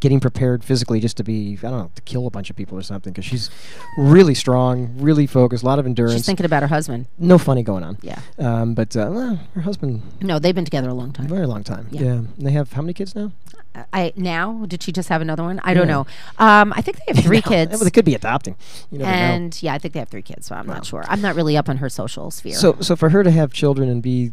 getting prepared physically just to be, I don't know, to kill a bunch of people or something, because she's really strong, really focused, a lot of endurance.
She's thinking about her husband.
No funny going on.
Yeah.
But her husband...
No, they've been together a long time.
Very long time. Yeah. And they have how many kids now?
Now? Did she just have another one? I don't know. I think they have 3 kids.
Well, they could be adopting. You never know.
Yeah, I think they have 3 kids, so I'm not sure. I'm not really up on her social sphere.
So for her to have children and be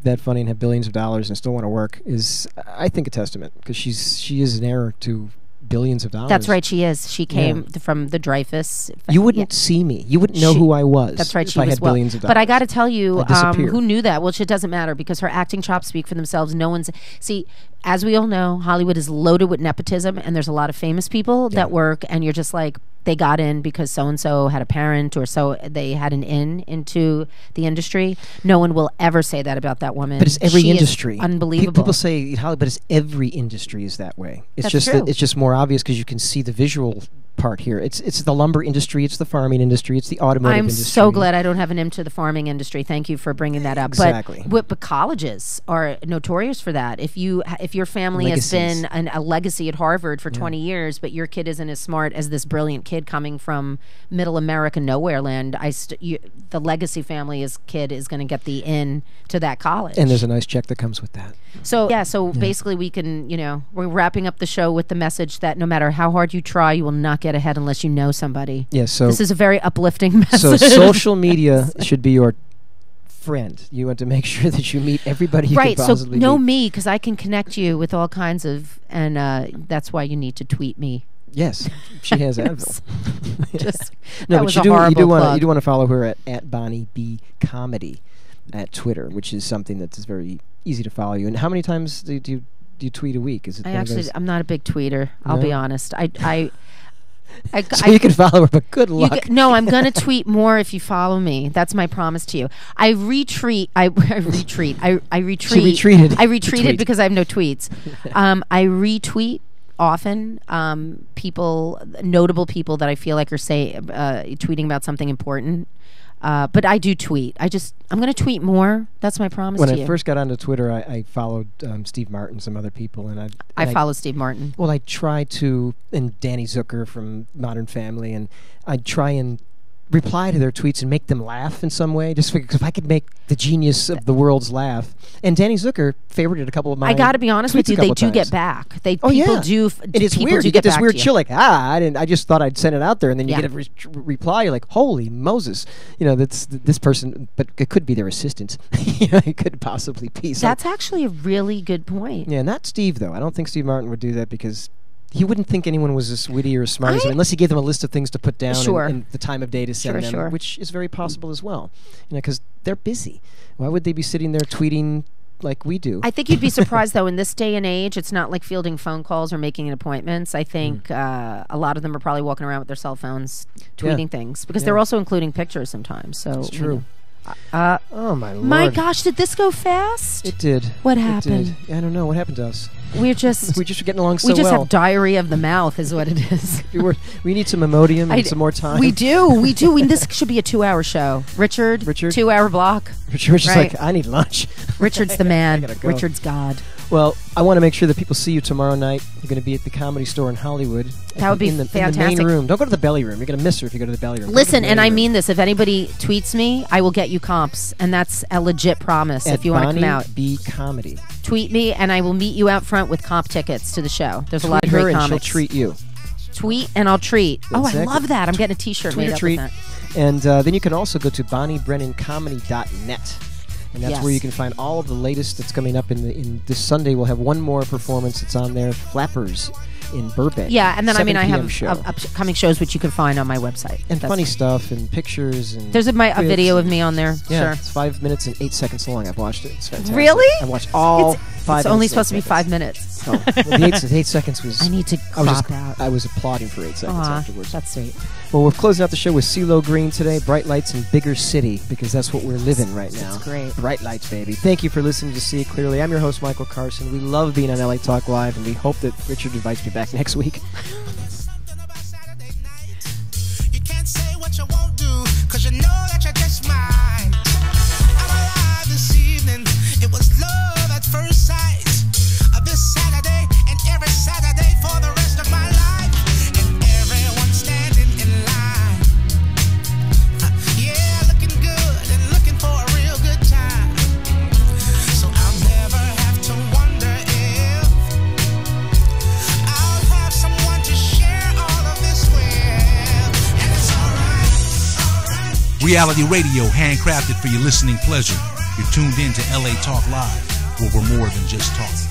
that funny and have billions of dollars and still want to work is, I think, a testament, because she is an heir to billions of dollars.
That's right, she is. She came from the Dreyfus.
You wouldn't see me. You wouldn't know who I was.
That's right.
If I had billions of dollars.
But I got to tell you, who knew that? Well, it doesn't matter, because her acting chops speak for themselves. No one's as we all know, Hollywood is loaded with nepotism, and there's a lot of famous people that work, and you're just like, they got in because so-and-so had a parent, or so they had an into the industry. No one will ever say that about that woman.
But it's every industry.
Unbelievable.
People say Hollywood, but it's every industry is that way. It's
That's true.
It's just more obvious because you can see the visual part here. It's the lumber industry, it's the farming industry, it's the automotive industry.
I'm so glad I don't have an into the farming industry. Thank you for bringing that up.
Exactly.
But colleges are notorious for that. If your family has been a legacy at Harvard for 20 years, but your kid isn't as smart as this brilliant kid coming from middle America nowhere land, the legacy family's kid is going to get the in to that college.
And there's a nice check that comes with that.
So basically we can, we're wrapping up the show with the message that no matter how hard you try, you will not get ahead unless you know somebody.
Yeah, so
this is a very uplifting message.
So social media should be your friend. You want to make sure that you meet everybody you can possibly
so know
meet.
me, because I can connect you with all kinds of, and that's why you need to tweet me.
Yes, she has Advil.
No,
but you do want to follow her at Bonnie B Comedy at Twitter, which is something that is very easy to follow you. And how many times do you tweet a week? Is it?
I'm not a big tweeter. I'll be honest.
So you can follow her, but good luck.
No, I'm going to tweet more if you follow me. That's my promise to you. I retreat. I retreat.
She retreated.
I retreated because I have no tweets. I retweet often notable people that I feel like are tweeting about something important. But I do tweet. I'm going to tweet more. That's my promise to you.
When I first got onto Twitter, I followed Steve Martin, some other people, and
I follow Steve Martin.
Well, I try to, and Danny Zucker from Modern Family, and I try and reply to their tweets and make them laugh in some way. Just because if I could make the genius of the world's laugh. And Danny Zucker favorited a couple of my.
I got to be honest with you, they do get back. People do.
It is weird. You get this weird chill, like I just thought I'd send it out there, and then you get a reply. You're like, holy Moses! That's this person, but it could be their assistant. It could possibly be.
That's actually a really good point.
Yeah, not Steve though. I don't think Steve Martin would do that because he wouldn't think anyone was as witty or as smart as him unless he gave them a list of things to put down and the time of day to send them, which is very possible as well. Because they're busy. Why would they be sitting there tweeting like we do?
I think you'd be surprised, though, in this day and age, it's not like fielding phone calls or making appointments. I think a lot of them are probably walking around with their cell phones tweeting things because they're also including pictures sometimes. So
it's true.
Oh my Lord! My gosh, did this go fast?
It did.
What happened?
I don't know. What happened to us?
We're just
getting along so well.
We just have diarrhea of the mouth, is what it is.
We need some Imodium and some more time.
We do. This should be a 2-hour show. Richard, 2-hour block.
Richard's like, I need lunch.
Richard's the man.
Go.
Richard's God.
Well, I want to make sure that people see you tomorrow night. You're going to be at the Comedy Store in Hollywood.
That would be
fantastic.
In the
main room. Don't go to the belly room. You're going to miss her if you go to the belly room.
Listen, and I mean this. If anybody tweets me, I will get you comps, and that's a legit promise. If you want to come out,
B Comedy.
Tweet me, and I will meet you out front with comp tickets to the show. There's a lot of great comics.
And she'll treat you.
Tweet and I'll treat.
Exactly.
Oh, I love that. I'm getting a T-shirt made up with that.
And then you can also go to BonnieBrennanComedy.net. And that's where you can find all of the latest that's coming up in this Sunday. We'll have one more performance that's on there, Flappers in Burbank.
Yeah, and then I have upcoming shows which you can find on my website.
And funny stuff and pictures. And
there's a video of me on there.
Yeah,
sure.
It's 5 minutes and 8 seconds long. I've watched it. It's fantastic.
Really?
I watched all 5 minutes.
It's only supposed to be 5 minutes.
Oh, well, the 8 seconds was...
I need to crop out.
I was applauding for 8 seconds afterwards.
That's sweet.
Well, we're closing out the show with CeeLo Green today. Bright Lights in Bigger City, because that's what we're living right now.
That's great.
Bright lights, baby. Thank you for listening to See It Clearly. I'm your host, Michael Carson. We love being on LA Talk Live, and we hope that Richard invites me back next week.
You can't say what you won't do, because you know that you're just mine. I'm alive this evening. It was love at first sight. This Saturday and every Saturday for the rest of my life. And everyone standing in line. Yeah, looking good and looking for a real good time. So I'll never have to wonder if I'll have someone to share all of this with. And it's alright.
Reality radio, handcrafted for your listening pleasure. You're tuned in to LA Talk Live, where we're more than just talking.